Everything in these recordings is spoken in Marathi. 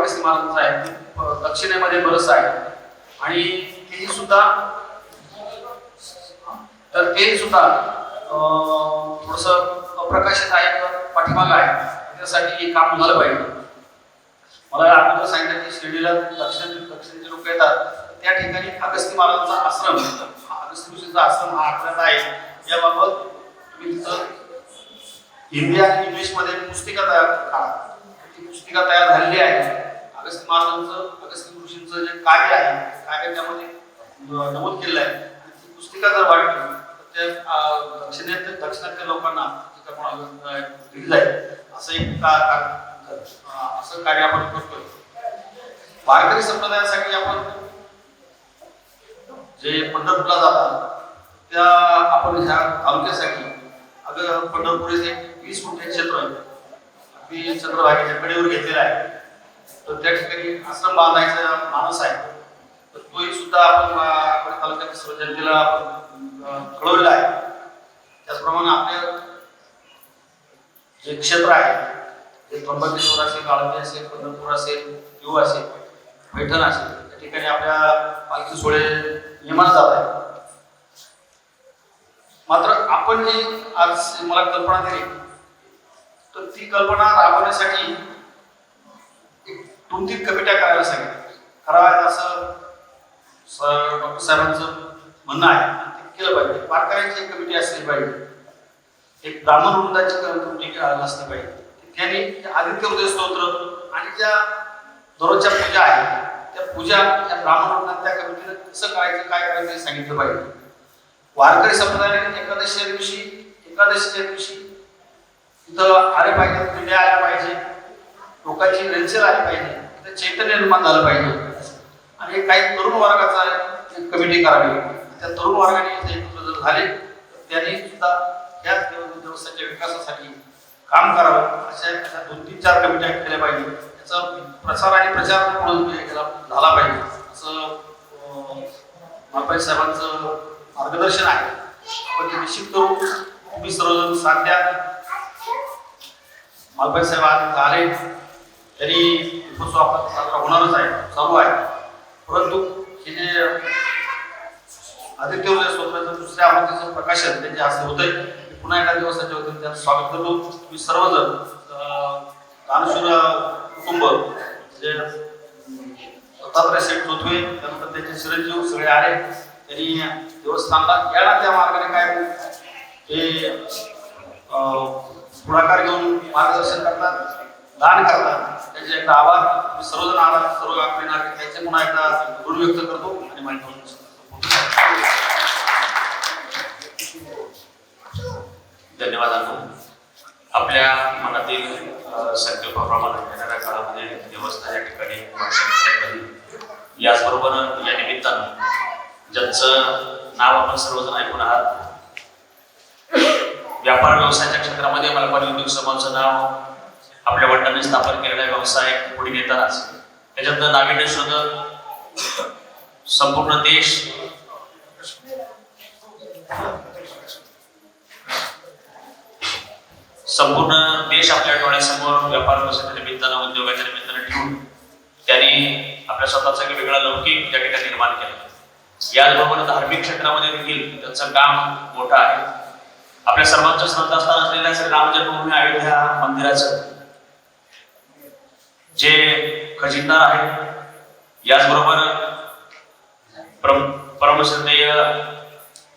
अगस्ती महाराजांचं आहे ते दक्षिणेमध्ये बरंच आहे आणि तेही सुद्धा तर ते सुद्धा थोडस अप्रकाशित आहे किंवा पाठीमाग आहे त्यासाठी काम झालं पाहिजे. मला अगोदर सांगितलं की शिर्डीला दक्षिणेचे लोक येतात त्या ठिकाणी अगस्ती महाराजांचा आश्रम अगस्ती ऋषींचा आश्रम हा आठवड्यात आहे. याबाबत तुम्ही तिथं हिंदी आणि इंग्लिश मध्ये पुस्तिका तयार करा. ती पुस्तिका तयार झालेली आहे. अगस्ती महाराजांचं अगस्ती ऋषींचं जे कार्य आहे कार्य त्यामध्ये नमूद केलेलं आहे. ती पुस्तिका जर वाटली तर त्या दक्षिणातल्या लोकांना दिली जाईल असं एक असं कार्य आपण करतोय. वारकरी संप्रदायासाठी आपण जे पंढरपूरला जातात त्या आपण ह्या तालुक्यासाठी अगं पंढरपूर हे 20 गुंठे क्षेत्र आहे. अगदी चंद्रभागेच्या कडेवर घेतलेलं आहे. तर त्या ठिकाणी आश्रम बांधायचा मानस आहे. तर तोही सुद्धा आपण तालुक्यातील सर्व जनतेला आपण कळवलेला आहे. त्याचप्रमाणे आपल्या जे क्षेत्र आहे ते त्र्यंबकेश्वर असेल, आळंदी असेल, पंढरपूर असेल, किंवा असेल, पैठण असेल त्या ठिकाणी आपल्या पालखी सोहळे नियमानं जात आहे. मात्र आपण जी आज मला कल्पना दिली तर ती कल्पना राबवण्यासाठी 2-3 कमिट्या करायला सांगितल्या. खरं असं डॉक्टर साहेबांचं म्हणणं आहे ते केलं पाहिजे. वारकऱ्यांची एक कमिटी असली पाहिजे. एक ब्राह्मण वृंदाची कमिटी असली पाहिजे. त्यांनी आदित्य हृदय स्तोत्र आणि ज्या दररोजच्या पूजा आहेत त्या पूजा त्या ब्राह्मण वृंदात त्या कमिटीने कसं करायचं काय करायचं हे सांगितलं पाहिजे. वारकरी संप्रदायाने एकादशीच्या दिवशी तिथं आले पाहिजे, पिंड्या आल्या पाहिजे, लोकांची रेलचेल आली पाहिजे, तिथं चैतन्य निर्माण झालं पाहिजे आणि काही तरुण वर्गाचा कमिटी करावी. त्या तरुण वर्गाने एकत्र जर झाले तर त्यांनी सुद्धा या देवस्थानच्या विकासासाठी काम करावं. अशा 2-3-4 कमिट्या केल्या पाहिजे. त्याचा प्रसार आणि प्रचार झाला पाहिजे असं मालपाई साहेबांचं मार्गदर्शन आहे. पण ते निश्चित करून तुम्ही सर्वजण साथ द्या. मालपाई साहेब आज आले तरी उत्सव आपला साजरा होणारच आहे, चालू आहे. परंतु हे जे आदित्य हृदय स्तोत्राचं दुसऱ्या आवृत्तीचं प्रकाशन त्यांच्या हस्ते होतंय. पुन्हा एका दिवसाच्या वतीने त्यांचं स्वागत करतो. तुम्ही सर्वजण दानशूर कुटुंब जे दत्तात्रय शेठ जोथवे त्यानंतर त्यांचे चिरंजीव सगळे आले त्यांनी देवस्थानला याला त्या मार्गाने काय ते पुढाकार घेऊन मार्गदर्शन करतात, दान करतात. त्यांचे एकदा आभार. तुम्ही सर्वजण आला सर्व आपले नागरिक त्यांचे पुन्हा एकदा ऋण व्यक्त करतो आणि माहिती धन्यवाद. आपल्या मनातील संकल्पाप्रमाणे येणाऱ्या काळामध्ये देवस्थान या ठिकाणी याचबरोबर या निमित्तानं ज्यांचं नाव आपण सर्वजण ऐकून आहात, व्यापार व्यवसायाच्या क्षेत्रामध्ये मलबार उद्योग समूहाचं नाव आपल्या वडिलांनी स्थापन केलेला व्यवसाय पुढे नेतानाच त्याच्यात नाविन्य शोधत संपूर्ण देश आपल्या डोळ्यासमोर व्यापार व्यवसायाच्या निमित्तानं उद्योगाच्या निमित्तानं ठेवून त्यांनी आपल्या स्वतःचा एक वेगळा लौकिक त्या ठिकाणी निर्माण केला. याचबरोबर धार्मिक क्षेत्रामध्ये देखील त्यांचं काम मोठं आहे. आपल्या सर्वांचं श्रद्धास्थान असलेल्या श्री राम जन्मभूमी अयोध्या मंदिराचं जे खजिनदार आहे, याचबरोबर परमश्रद्धेय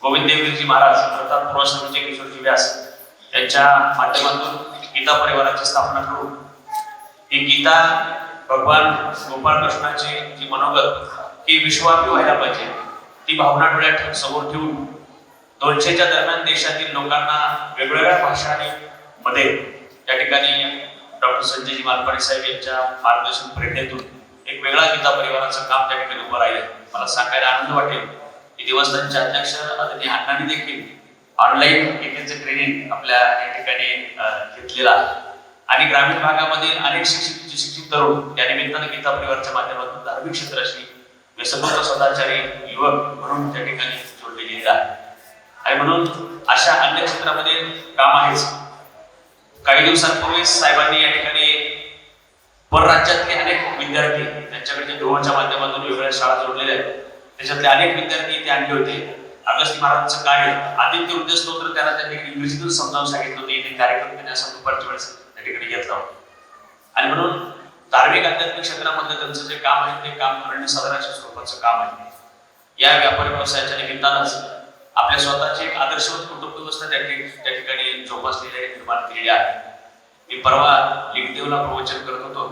गोविंददेवजी महाराज अर्थात पूर्वश्रमीचे किशोरजी व्यास यांच्या माध्यमातून गीता परिवाराची स्थापना करून ही गीता भगवान गोपाळ कृष्णाची जी मनोगत की विश्वव्यापी व्हायला पाहिजे ती भावना डोळ्यात समोर ठेवून 200च्या दरम्यान देशातील लोकांना वेगवेगळ्या भाषांमध्ये त्या ठिकाणी डॉक्टर संजयजी मालपाणी साहेब यांच्या मार्गदर्शन प्रेरणेतून एक वेगळा गीता परिवाराचं काम त्या ठिकाणी उभं राहिलं. मला सांगायला आनंद वाटेल की देवस्थानचे अध्यक्ष आदरणीय अण्णांनी देखील ऑनलाईन गीतेचं ट्रेनिंग आपल्या या ठिकाणी घेतलेलं आहे आणि ग्रामीण भागामध्ये अनेक शिक्षित तरुण त्या निमित्तानं गीता परिवाराच्या माध्यमातून धार्मिक क्षेत्राशी व्यसनमुक्त सदाचारी युवक म्हणून त्या ठिकाणी जोडले गेलेले आहे आणि म्हणून अशा अन्य क्षेत्रामध्ये काम आहेच. काही दिवसांपूर्वी साहेबांनी या ठिकाणी परराज्यातले अनेक विद्यार्थी गृहाच्या माध्यमातून वेगवेगळ्या शाळा जोडलेल्या आहेत. त्याच्यातले अनेक विद्यार्थी इथे आणले होते. अगस्ती महाराजांचं कार्य आदित्य हृदय स्तोत्र त्यांनी इंग्रजीतून समजावून सांगितलं होतं. इथे कार्यक्रम घेण्यासाठी दुपारच्या वेळेस त्या ठिकाणी घेतला होता. आणि म्हणून धार्मिक आध्यात्मिक क्षेत्रामधलं त्यांचं जे काम आहे ते काम अनन्यसाधारण अशा स्वरूपाचं काम आहे. या व्यापार व्यवसायाच्या निमित्तानंच आपल्या स्वतःची एक आदर्शवत कुटुंब व्यवस्था त्या ठिकाणी जोपासलेली आहे, निर्माण केलेली आहे. मी परवा लिंगदेवला प्रवचन करत होतो.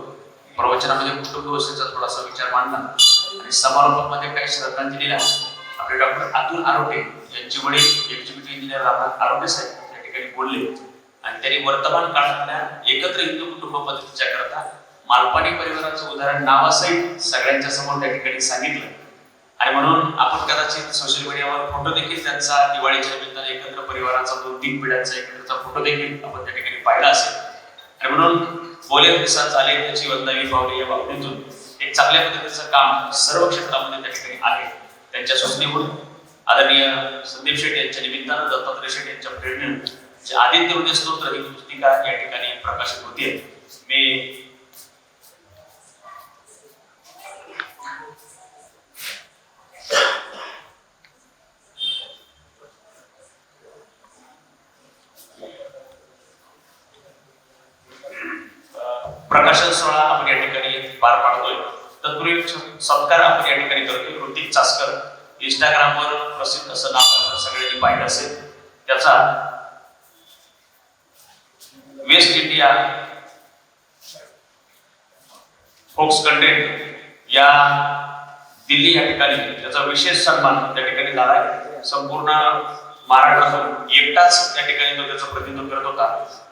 प्रवचनामध्ये कुटुंब व्यवस्थेचा थोडासा विचार मांडला आणि समारोपामध्ये काही श्रद्धांजलीला आपले डॉक्टर अतुल आरोटे यांचे वडील एक्झिक्युटिव्ह इंजिनियर रामनाथ आरोटे साहेब त्या ठिकाणी बोलले आणि त्यांनी वर्तमान काळातल्या एकत्र हिंदू कुटुंब पद्धतीच्या करता मालपाणी परिवाराचं उदाहरण नावासहित सगळ्यांच्या समोर त्या ठिकाणी सांगितलं. आणि म्हणून आपण कदाचित सोशल मीडियावर फोटो देखील त्यांचा दिवाळीच्या निमित्ताने एकत्र परिवाराचा 2-3 पिढ्यांचा एकत्रचा फोटो देखील आपण त्या ठिकाणी पाहिला असेल. आणि म्हणून बोले दिवसात चाले त्याची वंदावी पावली या भावनेतून एक चांगल्या पद्धतीचं काम सर्व क्षेत्रामध्ये त्या ठिकाणी आहे. त्यांच्या सूचनेवरून आदरणीय संदीप शेठ यांच्या निमित्तानं दत्तात्रय शेठ यांच्या प्रेरणेने जे आदित्य हृदय स्तोत्र ही पुस्तिका या ठिकाणी प्रकाशित होते. मी प्रकाशन सोहळा आपण या ठिकाणी पार पाडतोय. तत्पूर्वी सत्कार आपण या ठिकाणी करतोय. ऋतिक चासकर इंस्टाग्रामवर प्रसिद्ध असं नाव सगळ्यांनी पाहिलं असेल. त्याचा वेस्ट इंडिया फोक्स कंटेंट या दिल्ली या ठिकाणी त्याचा विशेष सन्मान त्या ठिकाणी झाला आहे. संपूर्ण महाराष्ट्रातून एकटाच त्या ठिकाणी तो त्याचं प्रतिनिधित्व करत होता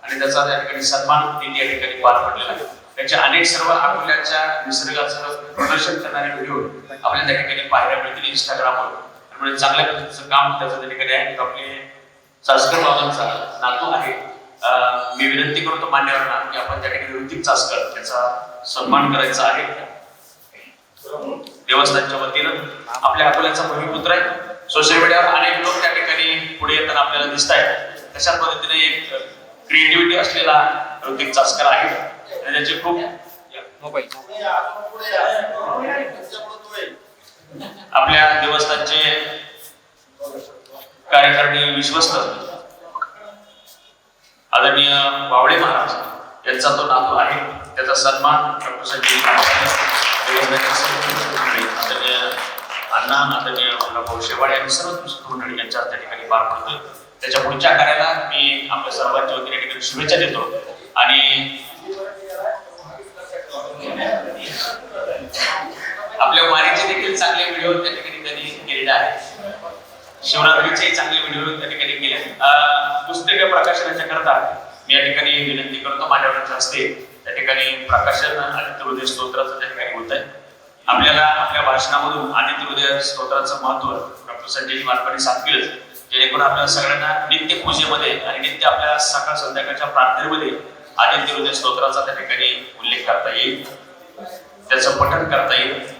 आणि त्याचा त्या ठिकाणी सन्मान दिल्ली या ठिकाणी पार पडलेला आहे. त्याच्या अनेक सर्व अकोल्याच्या निसर्गाचं प्रदर्शन करणारे व्हिडिओ आपल्याला त्या ठिकाणी पाहायला मिळतील इंस्टाग्रामवर. म्हणजे चांगल्या पद्धतीचं काम त्याचं त्या ठिकाणी आहे. आपले चासकर बाबांचा नातू आहे. मी विनंती करतो मान्यवरांना की आपण त्या ठिकाणी ऋतिक चासकर याचा सन्मान करायचा आहे. देवस्थानच्या वतीनं आपल्या अकोल्याचा भूमिपुत्र आहे. सोशल मीडियावर अनेक लोक त्या ठिकाणी पुढे येताना आपल्याला दिसत आहेत. तशा पद्धतीने एक क्रिएटिव्हिटी असलेला ऋतिक चासकर आहे आणि त्याचे खूप आपल्या देवस्थानचे कार्यकारिणी विश्वस्त आदरणीय बावळे महाराज यांचा तो नातू आहे. त्याचा सन्मान डॉक्टर संजय अण्णा आदरणीय भाऊ शेवाळे आणि सर्व मंडळी यांच्या त्या ठिकाणी पार पडतोय. त्याच्या पुढच्या कार्याला मी आपल्या सर्वांच्या वतीने ठिकाणी शुभेच्छा देतो. आणि आपल्या वारीचे देखील चांगले व्हिडिओ त्या ठिकाणी त्यांनी केलेले आहेत. शिवरात्रीचे चांगले व्हिडिओ त्या ठिकाणी केले. पुस्तके प्रकाशनाच्या करता मी या ठिकाणी विनंती करतो मान्यवरांच्या हस्ते त्या ठिकाणी प्रकाशन आदित्य हृदय स्तोत्राचं त्या ठिकाणी होत आहे. आपल्याला आपल्या भाषणामधून आदित्य हृदय स्तोत्राचं महत्व डॉक्टर संजय मालपाणी सांगतीलच, जेणेकरून आपल्याला सगळ्यांना नित्य पूजेमध्ये आणि नित्य आपल्या सकाळ संध्याकाळच्या प्रार्थनेमध्ये आदित्य हृदय स्तोत्राचा त्या ठिकाणी उल्लेख करता येईल, त्याचं पठण करता येईल.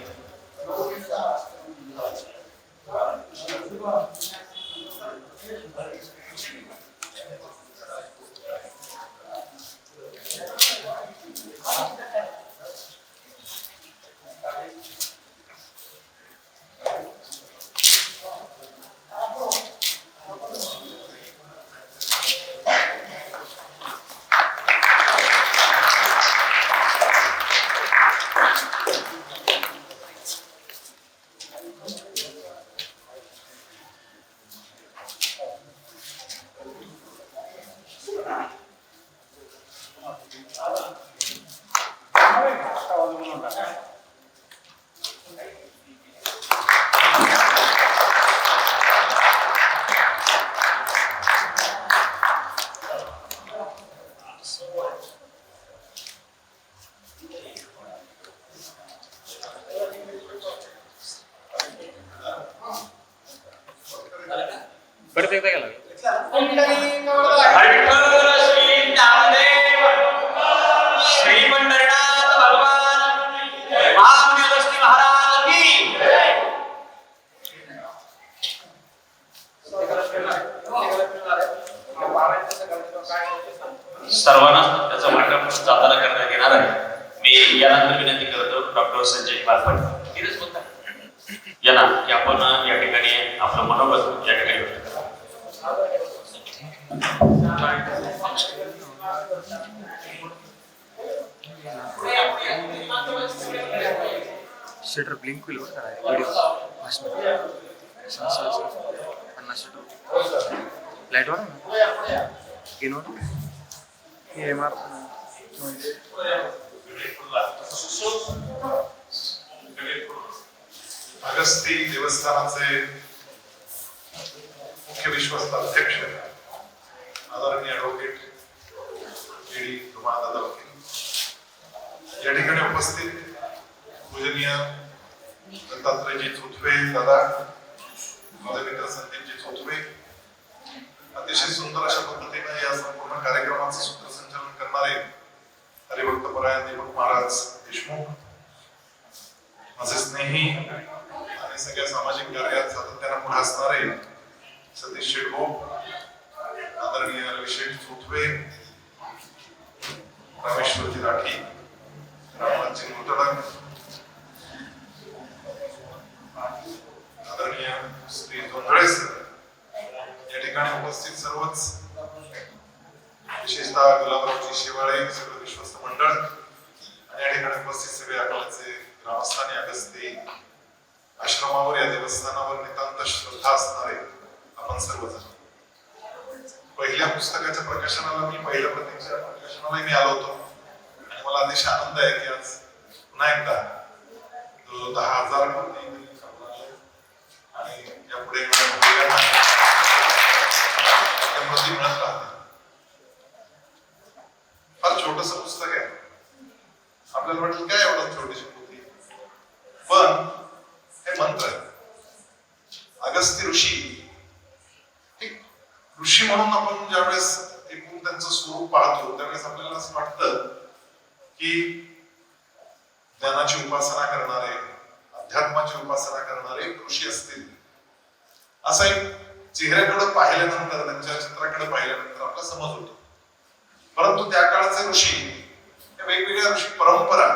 परत एकदा गेला श्री पंढरीनाथ भगवान महादेव अगस्ती महाराज की सर्वांना त्याचं वाटप जाताना करण्यात येणार आहे. मी यानंतर विनंती करतो डॉक्टर डॉक्टर संजय बालपट तिथेच बोलता या ना की आपण या ठिकाणी आपलं मनोगत या ठिकाणी व्यक्त करा. शटर ब्लिंक होईल बरं का व्हिडिओ भाषण 50 शटर लाईट वर ना इनवर हे मार अगस्ती देवस्थानाचे मुख्य विश्वस्त अध्यक्ष आदरणीय ॲडव्होकेट डी दादा वकील, या ठिकाणी उपस्थित पूजनीय दत्तात्रयजी चौथवे दादा, माझे मित्र संदीपजी चौथवे, अतिशय सुंदर अशा पद्धतीने या संपूर्ण कार्यक्रमाचं सूत्रसंचालन करणारे हरिभक्तपरायण दीपक महाराज देशमुख, माझे स्नेही आणि सगळ्या सामाजिक कार्यात सातत्याने पुढे असणारे सतीश शेडभो, आदरणीय रविशेठ चौथवे, रामेश्वरजी राठी, रामनाथजी मुतडक, आदरणीय श्री जोंधळे सर, या ठिकाणी उपस्थित सर्वच, विशेषतः गुलाबरावजी शेवाळे, सगळं विश्वस्त मंडळ आणि या ठिकाणी उपस्थित सगळे अकोल्याचे ग्रामस्थानी, अगस्ती आश्रमावर या देवस्थानावर नितांत श्रद्धा असणारे आपण सर्वजण. पहिल्या पुस्तकाच्या प्रकाशनाला मी पहिल्या प्रतीच्या प्रकाशनालाही मी आलो होतो आणि मला अतिशय आनंद आहे की आज पुन्हा एकदा 10,000 प्रती आणि यापुढे प्रती मिळत राहतील. फार छोटस पुस्तक आहे, आपल्याला वाटलं काय एवढं छोटीशी पोथी, पण हे मंत्र आहे. अगस्त्य ऋषी, ऋषी म्हणून आपण ज्यावेळेस एकूण त्यांचं स्वरूप पाहतो त्यावेळेस आपल्याला असं वाटतं की ज्ञानाची उपासना करणारे, अध्यात्माची उपासना करणारे ऋषी असतील, असं एक चेहऱ्याकडे पाहिल्यानंतर, त्यांच्या चित्राकडे पाहिल्यानंतर आपला समज होतो. परंतु त्या काळचे ऋषी वेगवेगळ्या ऋषी परंपरा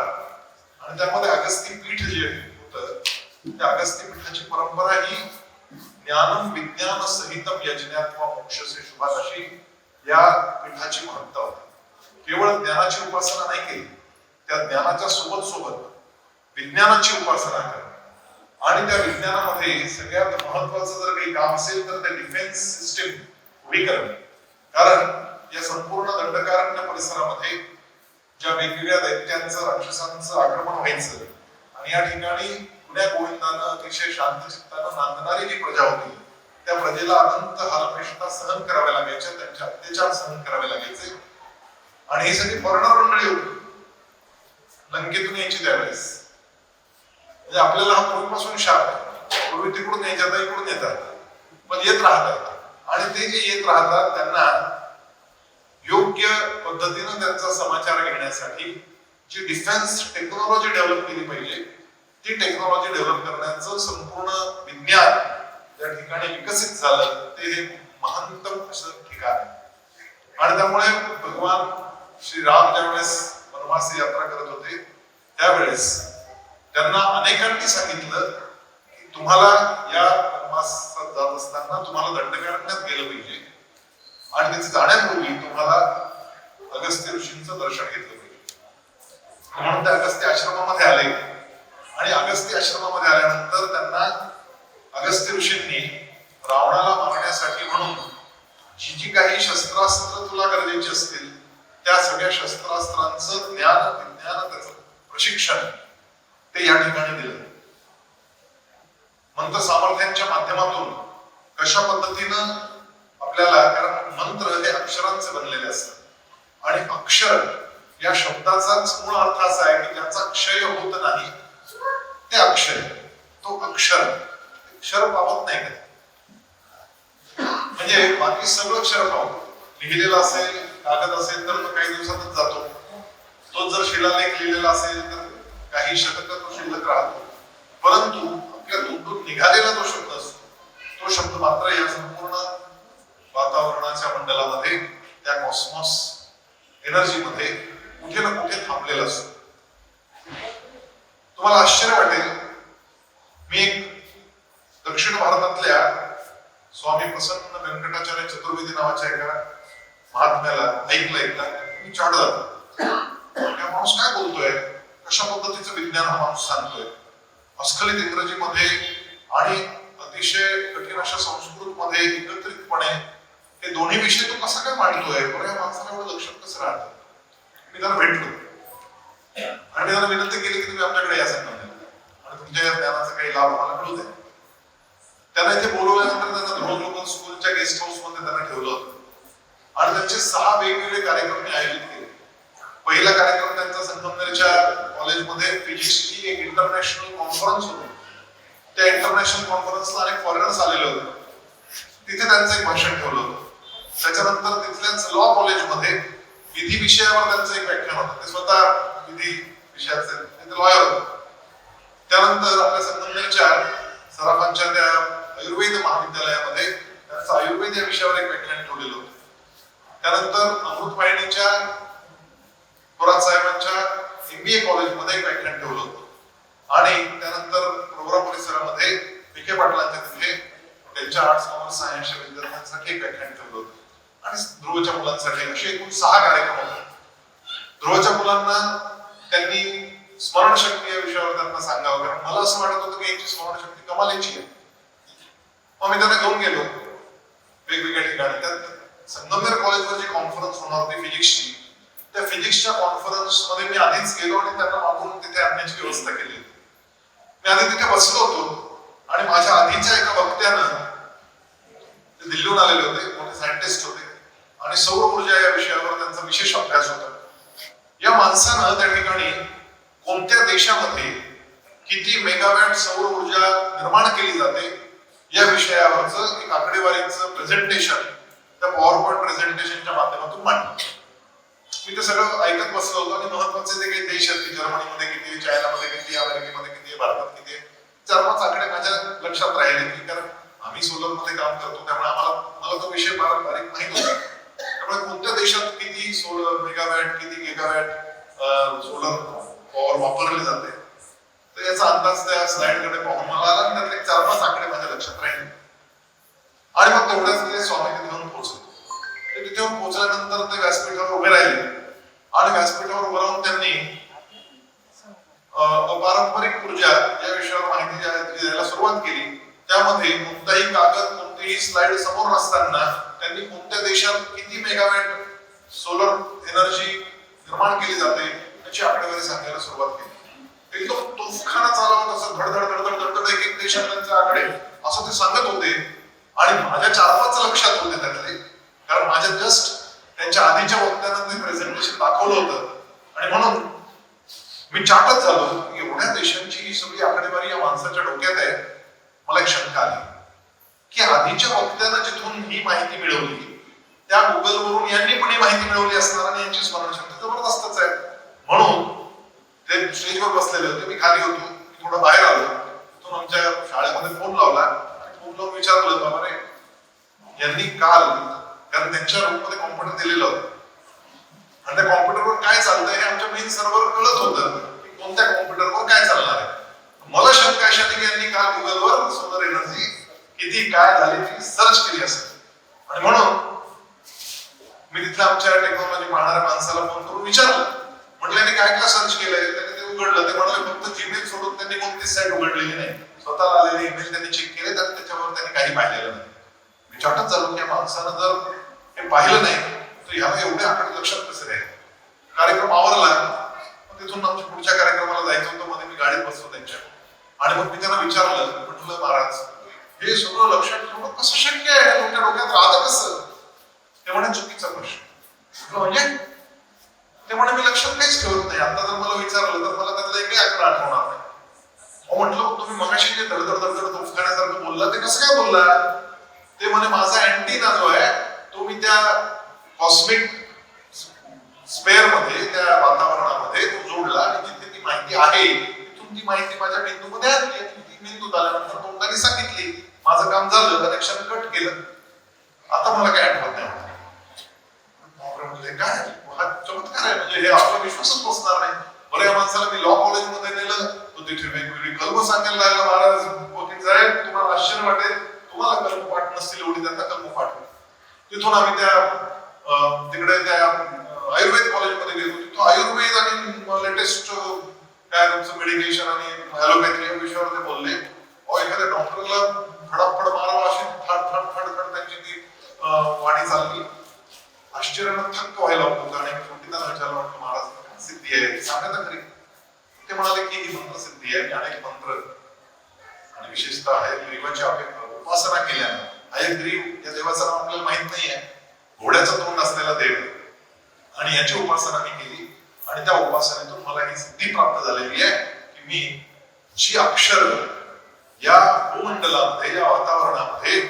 आणि त्यामध्ये अगस्ती पीठ जे होतं, त्या अगस्ती पीठाची परंपरा ही ज्ञानम विज्ञान सहितम यज्ञात्मा मोक्षसे शुभात अशी या पीठाची महत्ता होती. केवळ ज्ञानाची उपासना नाही केली, त्या ज्ञानाच्या सोबत सोबत विज्ञानाची उपासना करा आणि त्या विज्ञानामध्ये सगळ्यात महत्वाचं जर काही काम असेल तर ते डिफेन्स सिस्टीम उभी करणे. कारण या संपूर्ण दंडकारण्य परिसरामध्ये ज्या वेगवेगळ्या दैत्यांचं, राक्षसांचं आक्रमण व्हायचं आणि या ठिकाणी पुण्या गोविंदानं अतिशय शांत चित्तानं नांदणारी जी प्रजा होती, त्या प्रजेला अनंत हालपेष्टा सहन कराव्या लागायच्या, त्यांचे अत्याचार सहन करावे लागायचे आणि ही सगळी पर्ण मंडळी होती लंकेतून यायची त्यावेळेस. म्हणजे आपल्याला हा पूर्वीपासून शाप आहे, पूर्वी तिकडून यायचे, आता इकडून येतात, पण येत राहतात आणि ते जे येत राहतात त्यांना योग्य पद्धतीनं त्यांचा समाचार घेण्यासाठी जी डिफेन्स टेक्नॉलॉजी डेव्हलप केली पाहिजे, ती टेक्नॉलॉजी डेव्हलप करण्याचं संपूर्ण विज्ञान त्या ठिकाणी विकसित झालं, ते हे महानतम असं ठिकाण आहे. आणि त्यामुळे भगवान श्रीराम ज्यावेळेस वनवासी यात्रा करत होते त्यावेळेस त्यांना अनेकांनी सांगितलं की तुम्हाला या वनवासात जात असताना तुम्हाला दंडकारण्यात गेलं पाहिजे आणि तिथे जाण्यापूर्वी तुम्हाला अगस्त्य ऋषींचं दर्शन घेतलं पाहिजे. म्हणून ते अगस्त्य आश्रमामध्ये आले आणि अगस्त्य आश्रमामध्ये आल्यानंतर त्यांना अगस्त्य ऋषींनी रावणाला मारण्यासाठी म्हणून जी काही शस्त्रास्त्र तुला गरजेची असतील त्या सगळ्या शस्त्रास्त्रांचं ज्ञान, विज्ञान, त्याचं प्रशिक्षण ते या ठिकाणी दिलं. मंत्र सामर्थ्यांच्या माध्यमातून कशा पद्धतीनं आपल्याला, कारण मंत्र हे अक्षरांचे बनलेले असतात आणि अक्षर या शब्दाचाच मूळ अर्थ असा आहे की ज्याचा क्षय होत नाही ते अक्षर, तो अक्षर पावत नाही कधी. म्हणजे बाकी सगळं अक्षर पावतो, लिहिलेला असेल, कागद असेल तर तो काही दिवसातच जातो, तो जर शिलालेख लिहिलेला असेल तर काही शतक तो शिल्लक राहतो, परंतु आपल्या तोंडून निघालेला जो शब्द असतो तो शब्द मात्र या संपूर्ण वातावरणाच्या मंडलामध्ये, त्या कॉस्मॉस एनर्जी मध्ये कुठे ना कुठे थांबलेला असतो. तो तुम्हाला आश्चर्य वाटेल, मी एक दक्षिण भारतातल्या स्वामी प्रसन्न व्यंकटाचार्य चतुर्वेदी नावाच्या एका महात्म्याला ऐकलं एकदा. मी चाट झालो, हा माणूस काय बोलतोय, कशा पद्धतीचं विज्ञान हा माणूस सांगतोय, अस्खलित इंग्रजीमध्ये आणि अतिशय कठीण अशा संस्कृत मध्ये एकत्रितपणे हे दोन्ही विषय तो कसा काय मांडतोय, बरं या माणसाला एवढं लक्षात कसं राहतं. मी त्याला भेटलो आणि त्याला विनंती केली की तुम्ही आमच्याकडे या संगमनेरला आणि तुमच्या या ज्ञानाचा काही लाभ मला मिळू द्या. त्यांना इथे बोलवल्यानंतर त्यांना रोज लोकल स्कूलच्या गेस्ट हाऊस मध्ये त्यांना ठेवलं होतं आणि त्यांचे 6 वेगवेगळे कार्यक्रम मी आयोजित केले. पहिला कार्यक्रम त्यांचा संगमनेरच्या कॉलेजमध्ये फिजिक्सची एक इंटरनॅशनल कॉन्फरन्स होती. त्या इंटरनॅशनल कॉन्फरन्सला अनेक फॉरेनर्स आलेले होते. तिथे त्यांचं एक भाषण ठेवलं होतं. त्याच्यानंतर तिथल्याच लॉ कॉलेजमध्ये विधी विषयावर त्यांचं एक व्याख्यान होतं. ते स्वतः विधी विषयाचे ते लॉयर होते. त्यानंतर आपल्या संगमनेरच्या सराफांच्या त्या आयुर्वेद महाविद्यालयामध्ये त्यांचं आयुर्वेद या विषयावर एक व्याख्यान ठेवलेलं होतं. त्यानंतर अमृतवाहिनीच्या थोरात साहेबांच्या MBA कॉलेजमध्ये एक व्याख्यान ठेवलं होतं आणि त्यानंतर प्रोग्राम परिसरामध्ये विखे पाटलांच्या तिथे त्यांच्या आर्ट्स कॉमर्स सायन्सच्या विद्यार्थ्यांसाठी एक व्याख्यान ठेवलं होतं आणि ध्रुवच्या मुलांसाठी असे एकूण 6 कार्यक्रम होते. ध्रुवच्या मुलांना त्यांनी स्मरणशक्ती या विषयावर त्यांना सांगावं, कारण मला असं वाटत होतं की यांची स्मरणशक्ती कमालीची आहे. मग मी त्यांना घेऊन गेलो वेगवेगळ्या ठिकाणी. त्यात संगमनेर कॉलेजवर जी कॉन्फरन्स होणार होती फिजिक्सची, त्या फिजिक्सच्या कॉन्फरन्स मध्ये मी आधीच गेलो आणि त्यांना मागून तिथे आणण्याची व्यवस्था केली होती. मी आधी तिथे बसलो होतो आणि माझ्या आधीच्या एका वक्त्यानं, ते दिल्लीहून आलेले होते, मोठे सायंटिस्ट होते आणि सौर ऊर्जा या विषयावर त्यांचा विशेष अभ्यास होता. या माणसानं त्या ठिकाणी कोणत्या देशामध्ये किती मेगावॅट सौर ऊर्जा निर्माण केली जाते या विषयावरचं एक आकडेवारीचं प्रेझेंटेशन त्या पॉवर पॉइंट प्रेझेंटेशनच्या माध्यमातून मांडलं. मी ते सगळं ऐकत बसलो होतो आणि महत्वाचे जे काही देश आहेत, जर्मनीमध्ये किती, चायनामध्ये किती, अमेरिकेमध्ये किती, भारतात किती, 4-5 आकडे माझ्या लक्षात राहिले की कारण आम्ही सोलर मध्ये काम करतो त्यामुळे मला तो विषय बारीक माहित होता. त्यामुळे कोणत्या देशात किती सोलर मेगावॅट, किती गिगावॅट सोलर पॉवर वापरली जाते तर याचा अंदाज त्या स्लाइड कडे पाहून मला आला आणि त्यातले 4-5 आकडे माझ्या लक्षात राहिले. आणि मग तेवढ्याच ते स्वामी तिथे येऊन पोहोचले. तिथे येऊन पोहोचल्यानंतर ते व्यासपीठावर उभे राहिले आणि व्यासपीठावर उभं राहून त्यांनी अपारंपरिक ऊर्जा या विषयावर माहिती द्यायला सुरुवात केली. त्यामध्ये कोणताही कागद, कोणतीही स्लाइड समोर नसताना त्यांनी कोणत्या देशात किती मेगावॅट सोलर एनर्जी निर्माण केली जाते याची आकडेवारी सांगायला सुरुवात केली. एकदम तोफखाना चालवत असं धडधड एक देशात त्यांचे आकडे असं ते सांगत होते आणि माझ्या 4-5 लक्षात होते त्यातले, कारण माझ्या जस्ट त्यांच्या आधीच्या वक्त्यानं ते प्रेझेंटेशन दाखवलं होतं आणि म्हणून मी चाटच झालो की एवढ्या देशांची ही सगळी आकडेवारी या माणसाच्या डोक्यात आहे. मला एक शंका आली की आधीच्या वक्त्यानं जिथून ही माहिती मिळवली त्या गुगलवरून यांनी पण ही माहिती मिळवली असणार आणि यांची स्मरणशक्ती जबरदस्तच आहे. म्हणून ते स्टेजवर बसलेले होते, मी खाली होतो, मी थोडं बाहेर आलो. तिथून आमच्या शाळेमध्ये फोन लावला आणि फोन लावून विचारलं, बाबा रे यांनी काल, कारण त्यांच्या रूममध्ये कॉम्प्युटर दिलेलं होतं आणि त्या कॉम्प्युटरवर काय चालतंय हे आमच्या मेन सर्व्हर कळत होतं की कोणत्या कॉम्प्युटरवर काय चालणार आहे. मला शंका अशा की यांनी काल गुगलवर सोलर एनर्जी किती काय झाली ती सर्च केली असेल आणि म्हणून मी तिथल्या आमच्या टेक्नॉलॉजी पाहणाऱ्या माणसाला फोन करून विचारलं, म्हटलं यांनी काय काय सर्च केलंय. त्यांनी ते उघडलं. ते म्हणाले फक्त जीमेल सोडून त्यांनी कोणतीच साईट उघडलेली नाही, स्वतःला आलेले ईमेल त्यांनी चेक केले आणि त्याच्यावर त्यांनी काही पाहिलेलं नाही. मी चाटच झालो की माणसानं जर हे पाहिलं नाही तर ह्याला एवढे आकडे लक्षात कसे राहील. कार्यक्रम आवरला, तिथून आमच्या पुढच्या कार्यक्रमाला जायचं होतं. मध्ये मी गाडीत बसलो त्यांच्या आणि मग मी त्यांना विचारलं, म्हटलं महाराज हे सगळं लक्षात ठेवणं कसं शक्य आहे, तुमच्या डोक्यात राहतं कसं. ते म्हणे चुकीचा प्रश्न. म्हणजे ते म्हणे मी लक्षात काहीच ठेवत नाही, आता जर मला विचारलं तर मला त्यातला एकही आकडा आठवणार नाही. म्हटलं तुम्ही मगाशी जे धडधड तोफखान्यासारखं बोलला ते कसं काय बोलला. ते म्हणे माझा अँटीना जो आहे तो मी त्या कॉस्मिक स्पेअर मध्ये, त्या वातावरणामध्ये तो जोडला आणि जिथे ती माहिती आहे तिथून ती माहिती माझ्या मेंदूमध्ये आली. ती मेंदूत आल्यानंतर तोंडाने सांगितली, माझं काम झालं, कनेक्शन कट केलं, आता मला काय आठवत नाही. म्हणजे काय हा चमत्कार आहे, म्हणजे हे आपला विश्वासच बसणार नाही. बरं या माणसाला मी लॉ कॉलेजमध्ये नेलं तो तिथे वेगवेगळी कलम सांगायला लागला. महाराज वकील साहेब, तुम्हाला आश्चर्य वाटेल, तुम्हाला कलम पाठ नसतील एवढी त्यांना कलम पाठ होती. तिथून आम्ही तिकडे त्या आयुर्वेद कॉलेजमध्ये गेलो. तिथं आयुर्वेद आणि लेटेस्ट काय तुमचं मेडिकेशन आणि ॲलोपॅथी या विषयावर ते बोलले. एखाद्या डॉक्टरला फडाफड मारावं अशी फड त्यांची ती वाणी चालली. आश्चर्यानं थक्क व्हायला होतं. आणि पंडितांना विचारलं, वाटलं महाराज काय सिद्धी आहे सांगा तरी. ते म्हणाले की ही मंत्रसिद्धी आहे. अनेक मंत्र आणि विशेषतः हयग्रीवाची उपासना केल्यानं, हयग्रीव या देवाचं नाव आपल्याला माहित नाहीये, घोड्याचं तोंड असलेला देव, आणि याची उपासना मी केली आणि त्या उपासनेतून मला ही सिद्धी प्राप्त झालेली आहे की मी जी अक्षर या भूमंडलामध्ये, या वातावरणामध्ये,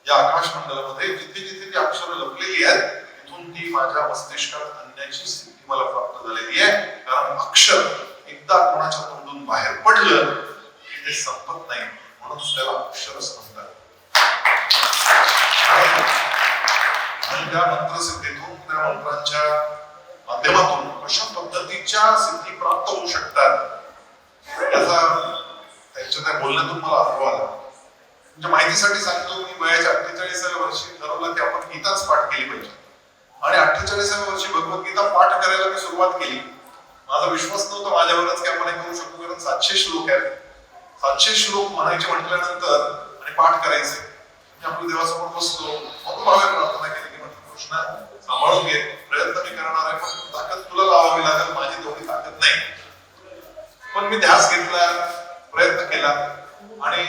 या आकाश मंडलामध्ये जिथे जिथे ती अक्षरं लपलेली आहेत तिथून ती माझ्या मस्तिष्कात आणण्याची सिद्धी मला प्राप्त झालेली आहे. कारण अक्षर एकदा कोणाच्या तोंडून बाहेर पडलं की ते संपत नाही, म्हणून त्याला अक्षरच म्हणतात. आणि त्या मंत्रसिद्धीतून, त्या मंत्रांच्या माध्यमातून कशा पद्धतीच्या सिद्धी प्राप्त होऊ शकतात याचा त्यांच्या त्या बोलण्यातून मला अनुभव आला. म्हणजे माहितीसाठी सांगतो, मी वयाच्या 48व्या वर्षी ठरवलं की आपण गीताच पाठ केली पाहिजे. आणि 48व्या वर्षी भगवद्गीता पाठ करायला मी सुरुवात केली. माझा विश्वास नव्हता माझ्यावरच की आपण हे करू शकतो, कारण 700 श्लोक आहेत. 700 श्लोक म्हणायचे म्हटल्यानंतर आणि पाठ करायचे. मी आपल्या देवासमोर बसलो, मनोभावे प्रार्थना केली की म्हटलं कृष्णा सांभाळून घे, प्रयत्न मी करणार आहे, पण ताकद तुला लावावी लागेल, माझी तेवढी ताकद नाही. पण मी ध्यास घेतला, प्रयत्न केला आणि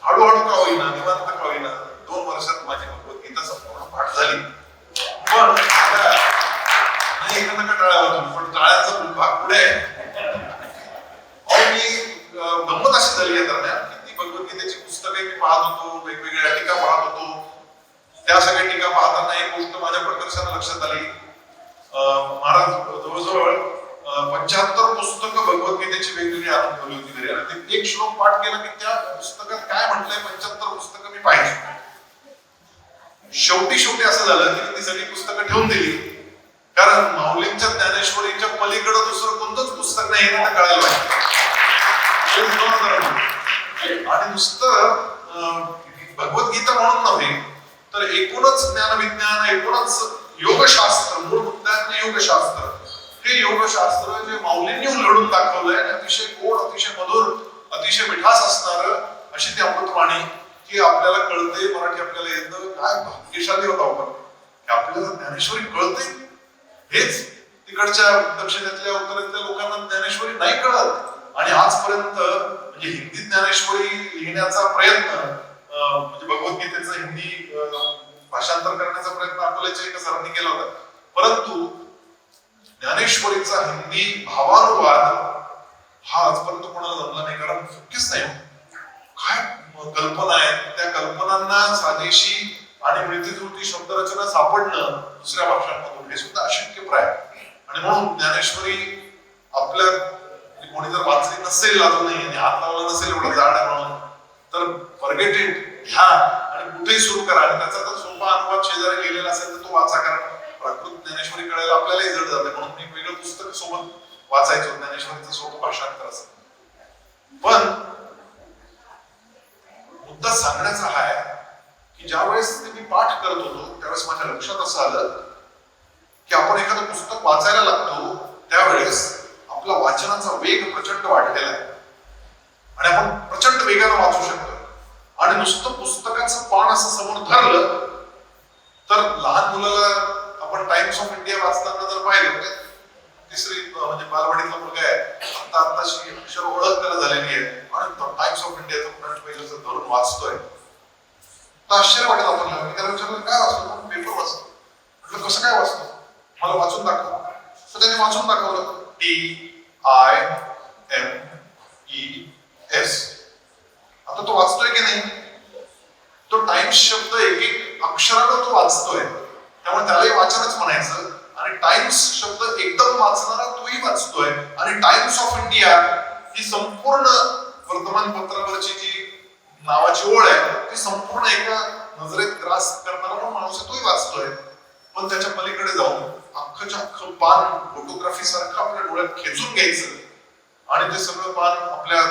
हळूहळू का होईना, निवांत का होईना 2 वर्षात माझी भगवद्गीता संपूर्ण पाठ झाली. पण नाही एखादा टाळ्या होतो, पण टाळ्याचा भाग पुढे आहे. मी गंमत अशी झाली या दरम्यान की ती भगवद्गीतेची पुस्तके मी पाहत होतो, वेगवेगळ्या टीका पाहत होतो. त्या सगळ्या टीका पाहताना एक गोष्ट माझ्या प्रकर्षाने लक्षात आली. महाराज जवळजवळ 75 पुस्तकं भगवद्गीतेची वेगवेगळी आणून ठेवली होती घरी. आणि ते एक श्लोक पाठ केला की त्या पुस्तकात काय म्हटलंय 75 पुस्तकं मी पाहिजे. शेवटी असं झालं की ती सगळी पुस्तकं ठेवून दिली, कारण माऊलींच्या ज्ञानेश्वरीच्या पलीकडे दुसरं कोणतंच पुस्तक नाही हे कळायला पाहिजे. आणि नुसतं भगवद्गीता म्हणून नव्हे तर एकूणच ज्ञानविज्ञान, एकूणच योगशास्त्र, मूळ मुद्द्यातलं योगशास्त्र, हे योगशास्त्र जे माऊलींनी उलगडून दाखवलंय, अतिशय गोड, अतिशय मधुर, अतिशय मिठास असणार अशी ती अमृतवाणी की आपल्याला कळते. मराठी आपल्याला येतं. काय भाग्यशाली होत आपण की आपल्याला ज्ञानेश्वरी कळते. हेच तिकडच्या दक्षिणेतल्या उत्तरेतल्या लोकांना ज्ञानेश्वरी नाही कळत. आणि आजपर्यंत म्हणजे हिंदी ज्ञानेश्वरी लिहिण्याचा प्रयत्न, म्हणजे भगवद्गीतेचं हिंदी भाषांतर करण्याचा प्रयत्न अकोल्याच्या एका सरांनी केला होता, परंतु ज्ञानेश्वरीचा हिंदी भावानुवाद हा आजपर्यंत कोणाला जमला नाही. कारण शक्यच नाही. काय कल्पना आहेत, त्या कल्पनांना साजेशी आणि मिळतीजुळती शब्दरचना सापडणं दुसऱ्या भाषांमधून हे सुद्धा अशक्यप्राय. आणि म्हणून ज्ञानेश्वरी आपल्या कोणी जर वाचली नसेल अजूनही आणि हात लावला नसेल एवढं जाड आहे म्हणून, तर फॉरगेट इट, घ्या आणि कुठेही सुरू करा. आणि त्याचा तर सोपा अनुवाद शेजारी लिहिलेला असेल तर तो वाचा, कारण प्राकृत ज्ञानेश्वरी कळायला आपल्यालाही जड जाते. म्हणून मी वेगळं पुस्तक सोबत वाचायचो ज्ञानेश्वरीचं सोपं भाषांतर असं. पण मुद्दा सांगण्याचा हा आहे की ज्या वेळेस मी पाठ करत होतो त्यावेळेस माझ्या लक्षात असं आलं की आपण एखादं पुस्तक वाचायला लागतो त्यावेळेस आपला वाचनाचा वेग प्रचंड वाढलेला आहे आणि आपण प्रचंड वेगानं वाचू शकतो. आणि नुसतं पुस्तकाचं पान असं समोर धरलं तर लहान मुलाला आपण टाइम्स ऑफ इंडिया वाचताना जर पाहिलं, म्हणजे तिसरी म्हणजे बालवाडीतला मुलगा आहे, आताशी अक्षर ओळख त्याला झालेली आहे आणि तो टाइम्स ऑफ इंडियाचं फ्रंट पेज असं धरून वाचतोय. तर आश्चर्य वाटत आपल्याला. मी त्याला विचारलं काय वाचतो, पेपर वाचतो. म्हटलं कसं काय वाचतो, मला वाचून दाखव. तर त्याने वाचून दाखवलं. TIMES. आता तो वाचतोय की नाही, तो टाइम्स शब्द एक एक अक्षरानं तो वाचतोय, त्यामुळे त्यालाही वाचनच म्हणायचं. आणि टाइम्स शब्द एकदम वाचणारा तोही वाचतोय. आणि टाइम्स ऑफ इंडिया ही संपूर्ण वर्तमानपत्रावरची जी नावाची ओळ आहे ती संपूर्ण एका नजरेत ग्रास करणारा माणूस तोही वाचतोय. पण त्याच्या पलीकडे जाऊन अख्खच्या अख्खं पान फोटोग्राफी सारखं आपल्या डोळ्यात खेचून घ्यायचं आणि ते सगळं पान आपल्या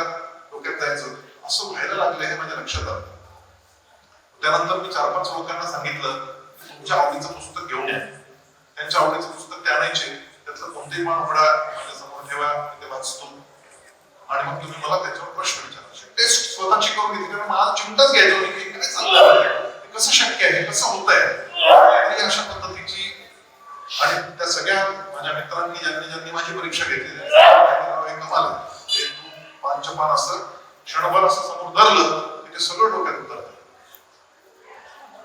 डोक्यात जायचं असं व्हायला लागलं हे माझ्या लक्षात आलं. त्यानंतर मी 4-5 लोकांना सांगितलं तुमच्या आवडीचं पुस्तक घेऊन या. त्यांच्या आवडीचं पुस्तक ते आणायचे, त्यातलं कोणतेही पान उघडा माझ्या समोर ठेवा, मी ते वाचतो आणि मग तुम्ही मला त्याच्यावर प्रश्न विचारायचे. टेस्ट स्वतःची करून घेतली कारण मला चिंताच घ्यायची होती की काय चाललंय, कसं शक्य आहे, कसं होत आहे. अशा पद्धतीची आणि त्या सगळ्या माझ्या मित्रांनी ज्यांनी माझी परीक्षा घेतली कमाल आहे. तू पानच्या पान असं क्षणभर असं समोर धरलं की ते सगळं डोक्यात उतरतं.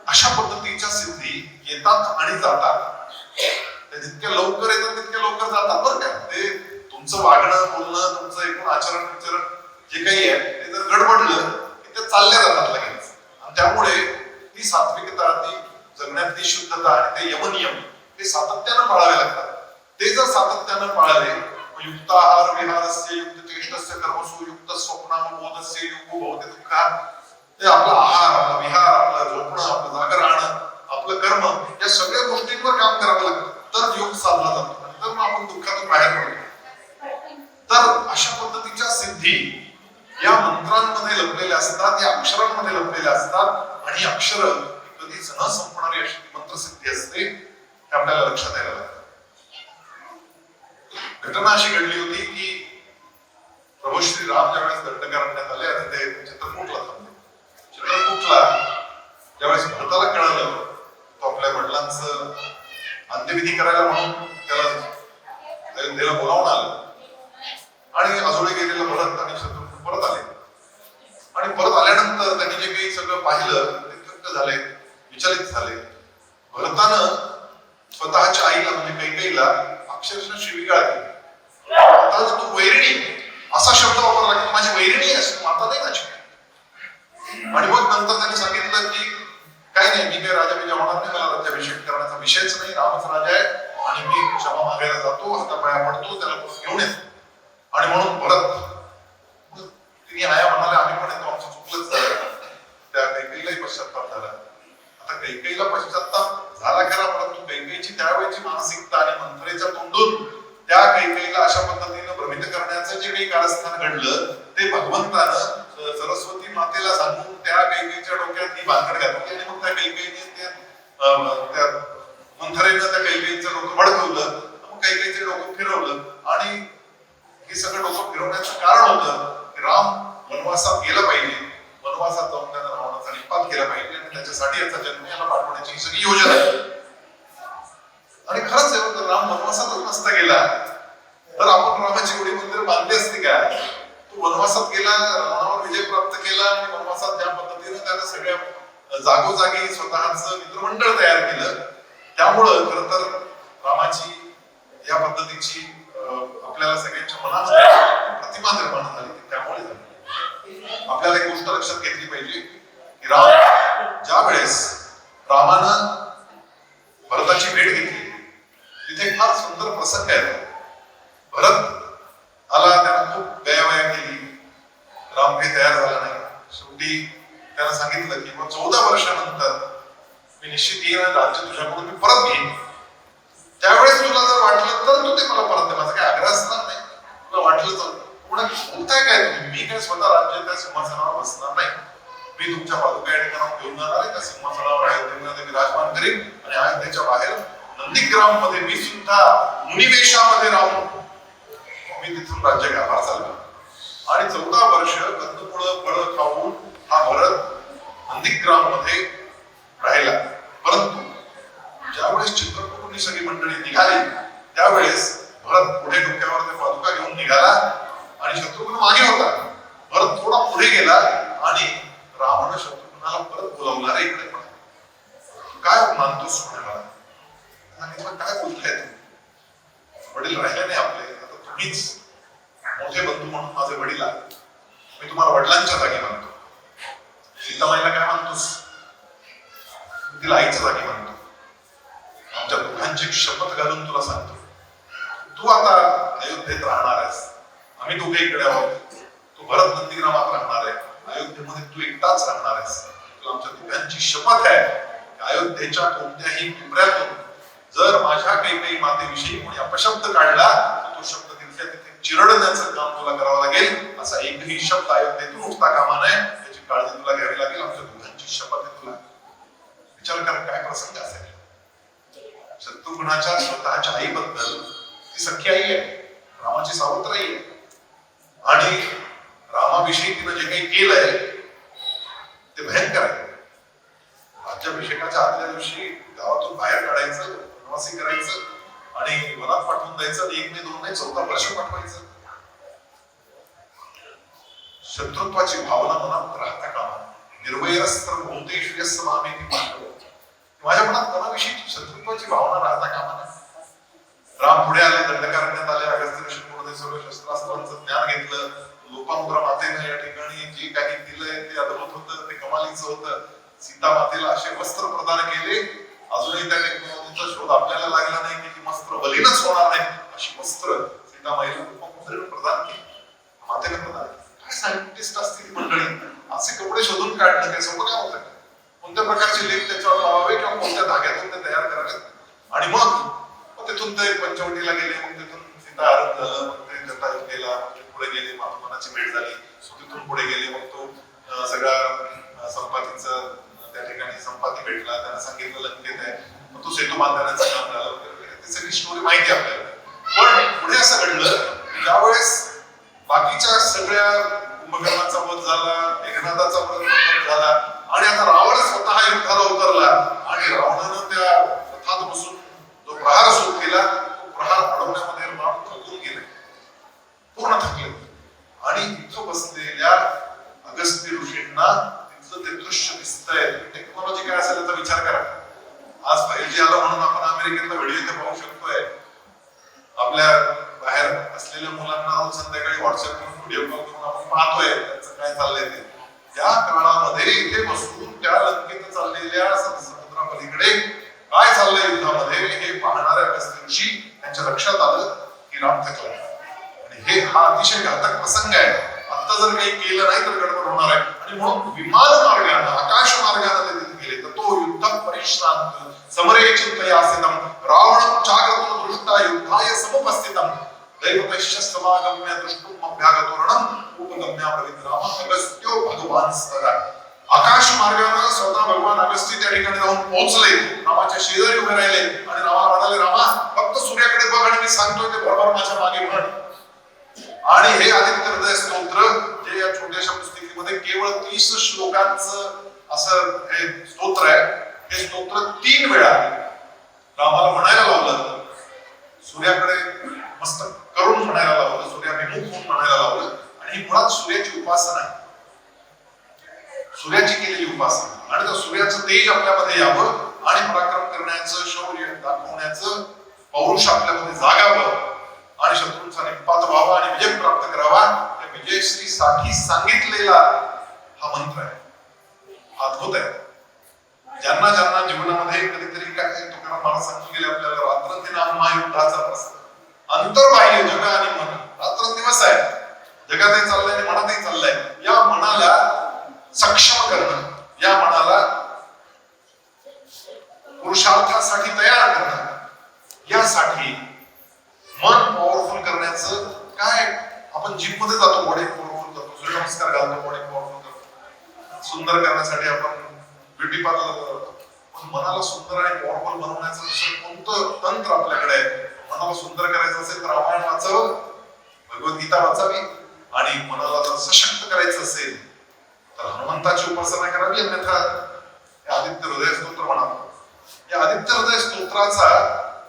अशा पद्धतीच्या सिद्धी येतात आणि जातात. ते जितक्या लवकर येतात तितक्या लवकर जातात बरं का. ते तुमचं वागणं बोलणं तुमचं एकूण आचरण विचरण जे काही आहे ते जर गडबडलं की ते चालल्या जातात लगेच. आणि त्यामुळे ती सात्विकता, ती जगण्यातली शुद्धता आणि ते यमनियम ते सातत्यानं पाळावे लागतात. ते जर सातत्यानं पाळले, युक्ताहार विहारस्य युक्तचेष्टस्य कर्मसु युक्त स्वप्नावबोधस्य युक्तो भवति दुःखा. ते आपला आहार, आपला विहार, आपलं झोपणं, आपलं जागं राहणं, आपलं कर्म या सगळ्या गोष्टींवर काम करावं लागतं तर योग साधला जातो. तर मग आपण दुःखातून बाहेर पडतो. तर अशा पद्धतीच्या सिद्धी या मंत्रांमध्ये लपलेल्या असतात, या अक्षरांमध्ये लपलेल्या असतात आणि अक्षर कधीच न संपणारी अशी मंत्रसिद्धी असते हे आपल्याला लक्षात यायला लागतं. घटना अशी घडली होती की प्रभू श्री राम ज्यावेळेस दंडकारण्यात आले आणि ते चित्रकूटला थांबले. चित्रकूटला ज्यावेळेस भरताला कळलं तो आपल्या वडिलांचं अंत्यविधी करायला म्हणून त्याला अयोध्येला बोलावून आलं आणि आजोळी गेलेला भरत आणि शत्रुघ्न परत आले. आणि परत आल्यानंतर त्यांनी जे काही सगळं पाहिलं ते थक्क झाले, विचलित झाले. भरतानं स्वतःच्या आईला म्हणजे कैकेयीला अक्षरशः शिवीगाळ केली. आता तू वैरिणी असा शब्द वापरला की माझी वैरिणी आहेस, माता नाही माझी. आणि मग नंतर त्यांनी सांगितलं की काही नाही, मी काही राजाभिषेक होणार नाही, मला राज्याभिषेक करण्याचा विषयच नाही, रामच राजा आहे आणि मी क्षमा मागायला जातो, हातापाया पडतो, त्याला घेऊन येतो. आणि म्हणून परत तिने आया म्हणाले आम्ही पण येतो, आमचं चुकलंच झालं. त्या कैकेयीलाही पश्चाताप झाला. आता कैकेयीला पश्चाताप झाला खरा, परंतु कैकेयीची त्यावेळेची मानसिकता आणि मंथरेच्या तोंडून त्या कैकेयीला अशा पद्धतीनं भ्रमित करण्याचं जे काही कारस्थान घडलं ते भगवंतानं सरस्वती मातेला सांगून त्या कैकेयीच्या डोक्यात ही भानगड घातली आणि मग त्या कैकेयीने त्या मंथरेनं त्या कैकेयीचं डोकं भडकवलं. मग कैकेयीचं डोकं फिरवलं आणि हे सगळं डोकं फिरवण्याचं कारण होतं की राम वनवासात गेला पाहिजे, वनवासात जाऊन त्यानं रावणाचा निपात केला पाहिजे आणि त्याच्यासाठी याचा जन्म याला पाठवण्याची ही सगळी योजना आहे. आणि खरंच आहे, जर राम वनवासातच नसता गेला तर आपण रामाची एवढी मंदिरं बांधली असती का? तो वनवासात गेला, रावणावर विजय प्राप्त केला आणि वनवासात ज्या पद्धतीने त्यानं सगळ्या जागोजागी स्वतःचं मित्रमंडळ तयार केलं. त्यामुळं खरं तर रामाची या पद्धतीची आपल्याला सगळ्यांच्या मनामध्ये प्रतिमा निर्माण झाली. त्यामुळे आपल्याला एक गोष्ट लक्षात घेतली पाहिजे की राम ज्या वेळेस रामानं भरताची भेट घेतली तिथे एक फार सुंदर प्रसंग आहे. भरत आला, त्यानं खूप गयावया केली, राम काही तयार झाला नाही. शेवटी त्यानं सांगितलं की मग 14 वर्षानंतर मी निश्चित येईन, राज्य तुझ्याकडून मी परत घेईन. त्यावेळेस तुला जर वाटलं तर तू ते मला परत दे, माझा काही आग्रह असणार नाही. तुला वाटलं तर पुन्हा बोलताय काय तुम्ही? मी काय स्वतः राज्य त्या सिंहासनावर बसणार नाही. मी तुमच्या पादुका या ठिकाणावर घेऊन जाणार आहे, त्या सिंहासनावर अयोध्येमध्ये विराजमान करीन आणि अयोध्येच्या बाहेर नंदीग्राम मध्ये मी सुद्धा मुनिवेशामध्ये राहून मी तिथून राज्य गाभार चाललो. आणि 14 वर्ष कंदमुळं फळं खाऊन हा भरत नंदीग्राम मध्ये राहिला. परंतु ज्यावेळेस चित्रकूटनी सगळी मंडळी निघाली त्यावेळेस भरत पुढे डोक्यावर ते पादुका घेऊन निघाला आणि शत्रुघ्न मागे होता. भरत थोडा पुढे गेला आणि रावण शत्रुघ्नाला परत बोलावला, रे इकडे काय मानतोस म्हणाला. काय बोलताय तुम्ही? वडील राहिले नाही आपले, आता तुम्हीच मोठे बंधू म्हणून माझे वडील आहात, मी तुम्हाला वडिलांच्या जागी मानतो. सीतामाईला काय मानतोस? तिला आईच्या जागी मानतो. आमच्या दोघांची शपथ घालून तुला सांगतो, तू आता अयोध्येत राहणार आहेस, आम्ही दोघे इकडे आहोत. तू भरत नंदीग्रामात राहणार आहे, अयोध्येमध्ये तू एकटाच राहणार आहेस. तुला आमच्या दोघांची शपथ आहे, अयोध्येच्या कोणत्याही कोपऱ्यातून जर माझ्या काही मातेविषयी कोणी अपशब्द काढला तो शब्द तिथल्या तिथे चिरडण्याचं काम तुला करावं लागेल. असा एकही शब्द अयोध्येतून उठता कामा नये, याची काळजी तुला घ्यावी लागेल. आमच्या दोघांची शपथ आहे तुला. विचार कर काय प्रसंग असेल. शत्रुघ्नाच्या स्वतःच्या आईबद्दल, ती सख्खी आई आहे, रामाची सावत्र आई आहे, आणि रामाविषयी तिनं जे काही केलंय ते भयंकर आहे. राज्याभिषेकाच्या आदल्या दिवशी गावातून बाहेर काढायचं, वनवासी करायचं आणि वनात पाठवून द्यायचं, आणि 1 नाही 2 नाही 14 वर्ष पाठवायचं. शत्रुत्वाची भावना मनात राहता कामा निर्वैरस्त्र भूतेषु यस्य मामेति पांडव. माझ्या मनात कोणाविषयी शत्रुत्वाची भावना राहता कामा नये. राम पुढे आले, दंडकारण्यात आले, अगस्त्य ऋषी पुढे सर्व शस्त्रास्त्रांचं ज्ञान घेतलं. लोपामुद्रा मातेने या ठिकाणी जे काही दिलंय ते अद्भुत होतं, ते कमालीचं होतं. सीता मातेला असे वस्त्र प्रदान केले, अजूनही त्या टेक्नॉलॉजीचा शोध आपल्याला लागला नाही की ती वस्त्र बलीनच होणार नाही अशी वस्त्र सीतामाईला लोपामुद्रेने प्रदान केली, मातेने प्रदान केली. काय सायंटिस्ट असतील मंडळी, असे कपडे शोधून काढणं काय सोपं काय होतं? कोणत्या प्रकारचे लेख त्याच्यावर लावावे किंवा कोणत्या धाग्यातून ते तयार करावेत, आणि मग तिथून ते पंचवटीला गेले, मग तिथून सीता आरत झालं, मग ते जटायूत गेला, मग ते पुढे गेले, महात्मानाची भेट झाली, तिथून पुढे गेले, मग तो सगळा संपातीचं त्या ठिकाणी संपाती भेटला, त्यांना सांगितलं लंकेत आहे, मग तो सेतू बांधण्याचं काम झालं वगैरे. ती सगळी स्टोरी माहिती आपल्याला. पण पुढे असं घडलं, ज्यावेळेस बाकीच्या सगळ्या कुंभकर्णाचा वध झाला, मेघनादाचा वध झाला, आणि आता रावण स्वतः युद्धाला उतरला, आणि रावणानं त्या रथात बसून जो प्रहार सुरू केला, तो प्रहार अडवण्यामध्ये राम थकून गेले, पूर्ण थकले. आणि इथं बसलेल्या अगस्त्य ऋषींना तिथलं ते दृश्य दिसतंय. टेक्नॉलॉजी काय असेल याचा विचार करा. आज 5G आलं म्हणून आपण अमेरिकेतला व्हिडिओ इथे पाहू शकतोय. आपल्या बाहेर असलेल्या मुलांना रोज संध्याकाळी व्हॉट्सअपवरून व्हिडिओ कॉल करून आपण पाहतोय त्यांचं काय चाललंय ते. त्या काळामध्ये इथे बसून त्या लंकेत चाललेल्या समुद्रापलीकडे काय चाललंय युद्धामध्ये हे पाहणाऱ्या अगस्त्य ऋषी त्यांच्या लक्षात आलं की राम थकला, आणि हा अतिशय घातक प्रसंग आहे. आता जर काही केलं नाही तर गडबड होणार आहे. आणि म्हणून विमान मार्गाने, आकाश मार्गाने ते तिथे गेले. तर तो युद्ध परिश्रांत समरे चिंतया आसीतम रावणं चागतो दृष्टा युद्धाय समुपस्थितम दैवतैश्च समागम्य दृष्टुम अभ्यागतो रणम उपगम्य पवित्राम अगस्त्यो भगवान स्तरा. आकाश मार्गाने स्वतः भगवान अगस्त्य त्या ठिकाणी जाऊन पोहोचले, रामाच्या शेजारी उभे राहिले, आणि रामाला म्हणाले, रामा फक्त सूर्याकडे बघ आणि मी सांगतोय ते बरोबर माझ्या मागे म्हण. आणि हे आदित्य हृदय स्तोत्र, जे या छोट्याशा पुस्तिकेमध्ये केवळ 30 श्लोकांचं असं हे स्तोत्र आहे, हे स्तोत्र 3 वेळा रामाला म्हणायला लावलं. सूर्याकडे मस्त करून म्हणायला लावलं, सूर्याभिमुख होऊन म्हणायला लावलं. आणि ही मुळात सूर्याची उपासना आहे, सूर्याची केलेली उपासना. आणि त्या सूर्याचं तेज आपल्यामध्ये यावं, आणि पराक्रम करण्याचं, शौर्य दाखवण्याचं पौरुष आपल्यामध्ये जागावं, आणि शत्रूंचा निपात व्हावा आणि विजय प्राप्त करावा. त्या विजयश्रीसाठी सांगितलेला हा मंत्र आहे, हा अद्भुत आहे. ज्यांना ज्यांना जीवनामध्ये कधीतरी काय तुकाराम महाराज सांगून गेले आपल्याला, रात्रंदिन महायुद्धाचा प्रसंग, अंतर्बाह्य जग आणि मन, रात्रंदिवस आहे, जगातही चाललंय आणि मनातही चाललंय. या मनाला सक्षम करणं, या मनाला पुरुषार्थासाठी तयार करणं, यासाठी मन पॉवरफुल करण्याचं काय, आपण जिम मध्ये जातो, बॉडी पॉवरफुल करतो, सूर्यनमस्कार घालतो, बॉडी पॉवरफुल करतो, सुंदर करण्यासाठी आपण ब्युटी पार्लर जातो. पण मनाला सुंदर आणि पॉवरफुल बनवण्याचं दुसरं कोणतं तंत्र आपल्याकडे आहे? मनाला सुंदर करायचं असेल तर रामायण वाचावं, भगवद्गीता वाचावी, आणि मनाला जर सशक्त करायचं असेल तर हनुमंताची उपासना करावी, अन्यथा आदित्य हृदय स्तोत्र म्हणावं. या आदित्य हृदय स्तोत्राचा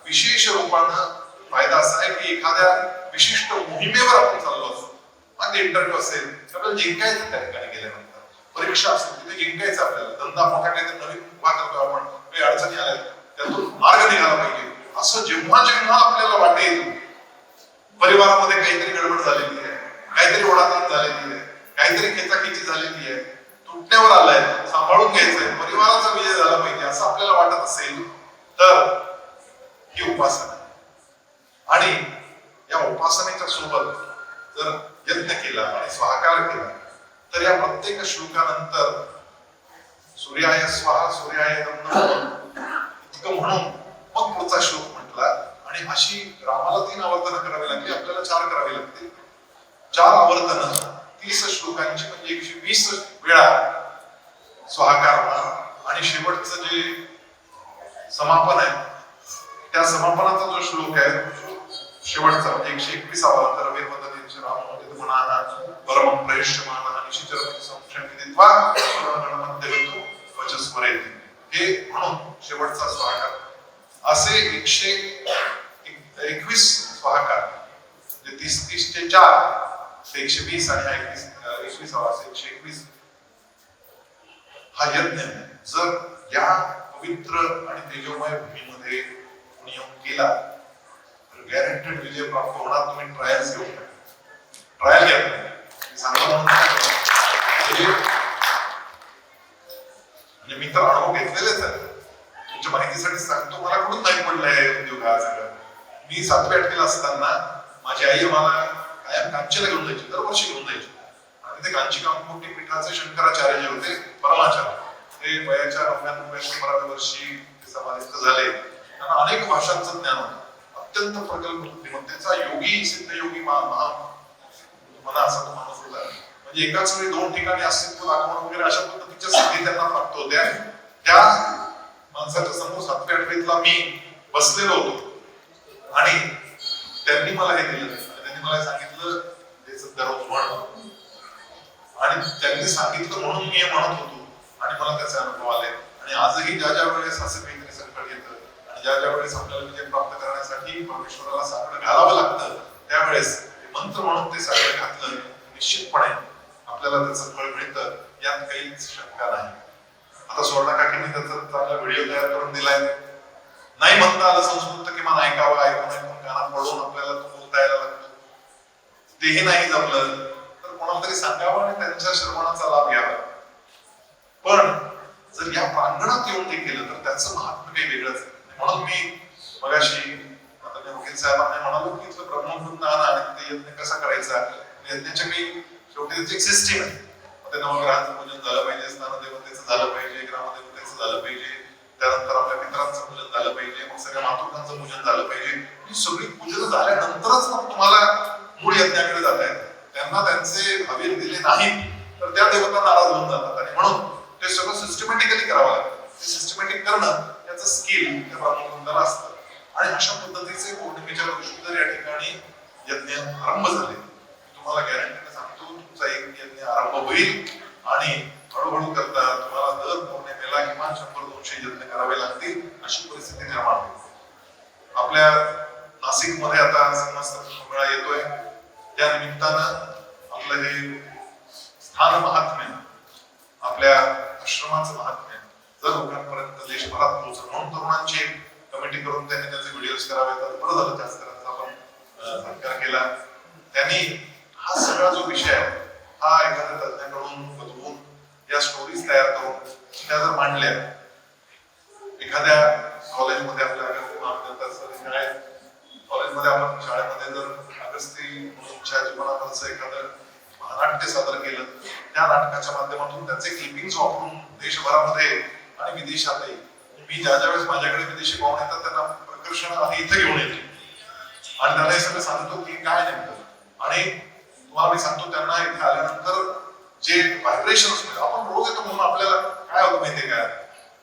विशेष रूपानं फायदा असा आहे की एखाद्या विशिष्ट मोहिमेवर आपण चाललो असतो, आणि इंटरव्ह्यू असेल, आपल्याला जिंकायचं त्या ठिकाणी गेल्यानंतर, परीक्षा असेल तिथे जिंकायचं, आपल्याला धंदा मोठा काहीतरी नवीन उभा करतोय आपण, काही अडचणी आल्या त्यातून मार्ग निघाला पाहिजे, असं जेव्हा जेव्हा आपल्याला वाटेल परिवारामध्ये काहीतरी गडबड झालेली आहे, काहीतरी ओढाताण झालेली आहे, काहीतरी खेचाखेची झालेली आहे, तुटण्यावर आलाय, सांभाळून घ्यायचंय, परिवाराचा विजय झाला पाहिजे असं आपल्याला वाटत असेल तर ही उपासना. आणि या उपासनेच्या सोबत जर यत्न केला आणि स्वाहाकार केला तर या प्रत्येक श्लोकानंतर सूर्याय स्वाहा सूर्याय नमः इतकं म्हणून मग पुढचा श्लोक म्हटला. आणि अशी रामाला 3 आवर्तनं करावी लागली, आपल्याला 4 करावी लागतील. 4 आवर्तनं 30 श्लोकांची म्हणजे 120 वेळा स्वाहाकार होणार. आणि शेवटचं जे समापन आहे त्या समापनाचा जो श्लोक आहे शेवटचा म्हणजे 121वा तर वे पद्धतीचे राम म्हणा परम प्रेष्यमानः निशिचरपती संशय विदित्वा परमगणमध्यगतो वचस्वरे. हे म्हणून शेवटचा स्वाहाकार असे 121 स्वाहाकार म्हणजे 30 चे 4 ते 120 आणि 21वा 121 हा यज्ञ जर या पवित्र आणि तेजोमय भूमीमध्ये नियम केला तर गॅरंटेड विजय प्राप्त होणार. तुम्ही ट्रायल्स घेऊ ट्रायल घ्या म्हणजे मी तर अनुभव घेतलेलेच आहे. तुमच्या माहितीसाठी सांगतो, मला कुठून नाही पडलंय उद्योग हा सगळं. मी 7वी 8वी असताना माझी आई मला कायम कांचीला घेऊन जायची, दरवर्षी घेऊन जायची. आणि ते कांची कामकोटी पीठाचे शंकराचार्य जे होते परमाचार्य, ते वयाच्या 99-100 वर्षी समाधिस्थ झाले. त्यांना अनेक भाषांचं ज्ञान होतं, अत्यंत प्रगल्भ बुद्धिमत्तेचा योगी सिद्धयोगी म्हणा असा तो माणूस होता. म्हणजे एकाच वेळी 2 ठिकाणी अस्तित्व दाखवणं वगैरे अशा पद्धतीच्या सिद्धी त्यांना प्राप्त होत्या. त्या माणसाच्या समोर 7वी 8वीतला मी बसलेलो होतो आणि त्यांनी मला हे दिलं. त्यांनी मला सांगितलं ते दररोज म्हण, आणि त्यांनी सांगितलं म्हणून मी हे म्हणत होतो आणि मला त्याचे अनुभव आले. आणि आजही ज्या ज्या वेळेस असं काहीतरी संकट येतं आणि ज्या ज्या वेळेस आपल्याला विजय प्राप्त करण्यासाठी परमेश्वराला साकडं घालावं लागतं त्यावेळेस मंत्र म्हणून ते साकडं घातलं निश्चितपणे आपल्याला त्याचं फळ मिळतं, यात काहीच शंका नाही. आता सुवर्णा काकींनी त्याचा चांगला व्हिडिओ तयार करून दिलाय. नाही म्हणता आलं संस्कृत किमान ऐकावं, ऐकून कानात पडून आपल्याला तो बोलता यायला लागतो. तेही नाही जमलं तर कोणाला तरी सांगावं आणि त्यांच्या श्रवणाचा लाभ घ्यावा. पण जर या प्रांगणात येऊन ते केलं तर त्याचं महात्म्य काही वेगळंच आहे. म्हणून मी मगाशी आता वकील साहेबांना म्हणालो की इथलं ब्रह्मवृंद आणा आणि ते यज्ञ कसा करायचा. यज्ञाच्या काही शेवटी त्याची एक सिस्टीम आहे. ते नवग्रहांचं पूजन झालं पाहिजे, स्नानदेवतेचं झालं पाहिजे, ग्रामदेवतेचं झालं पाहिजे, त्यानंतर आपल्या पितरांचं पूजन झालं पाहिजे, मग सगळ्या मातृकांचं पूजन झालं पाहिजे. ही सगळी पूजन झाल्यानंतरच मग तुम्हाला मूळ यज्ञाकडे जाता येतं. त्यांना त्यांचे हवीर दिले नाहीत तर त्या देवता नाराज होऊन जातात. आणि म्हणून ते सगळं सिस्टमॅटिकली करावं लागतं. ते सिस्टमॅटिक करणं याचं स्किल त्या ब्रह्मवृंदाला असतं. आणि अशा पद्धतीचे पौर्णिमेच्या दिवशी जर या ठिकाणी यज्ञ आरंभ झाले, तुम्हाला गॅरंटीने सांगतो तुमचा एक यज्ञ आरंभ होईल आणि हळूहळू करता तुम्हाला दर पौर्णिमेला किमान 100-200 यज्ञ करावे लागतील अशी परिस्थिती निर्माण होईल. आपल्या नाशिक मध्ये आता समस्त मेळा येतोय, त्या निमित्तानं आपलं हे स्थान महात्म्य, आपल्या आश्रमाचं महात्म्य जर लोकांपर्यंत देशभरात पोहोचलं म्हणून तरुणांची कमिटी करून त्यांनी त्याचे व्हिडिओज करावे. तर बरं झालं त्याच करायचा आपण सत्कार केला. त्यांनी हा सगळा जो विषय आहे हा एखाद्या तज्ञाकडून बदलून या स्टोरीज तयार करून त्या जर मांडल्या एखाद्या कॉलेजमध्ये, आपल्या कॉलेजमध्ये आपण शाळेमध्ये जर अगस्तीच्या जीवनावरचं एखादं महानाट्य सादर केलं, त्या नाटकाच्या माध्यमातून त्याचे क्लिपिंग्स वापरून देशभरामध्ये आणि विदेशातही, मी ज्या वेळेस माझ्याकडे विदेशी पाहुणे येतात त्यांना प्रकर्षण आधी इथं घेऊन येतो आणि त्यांना हे सगळं सांगतो की काय नेमकं. आणि तुम्हाला मी सांगतो त्यांना इथे आल्यानंतर जे व्हायब्रेशन्स मिळतात, आपण रोज येतो म्हणून आपल्याला काय होतं माहितीये काय,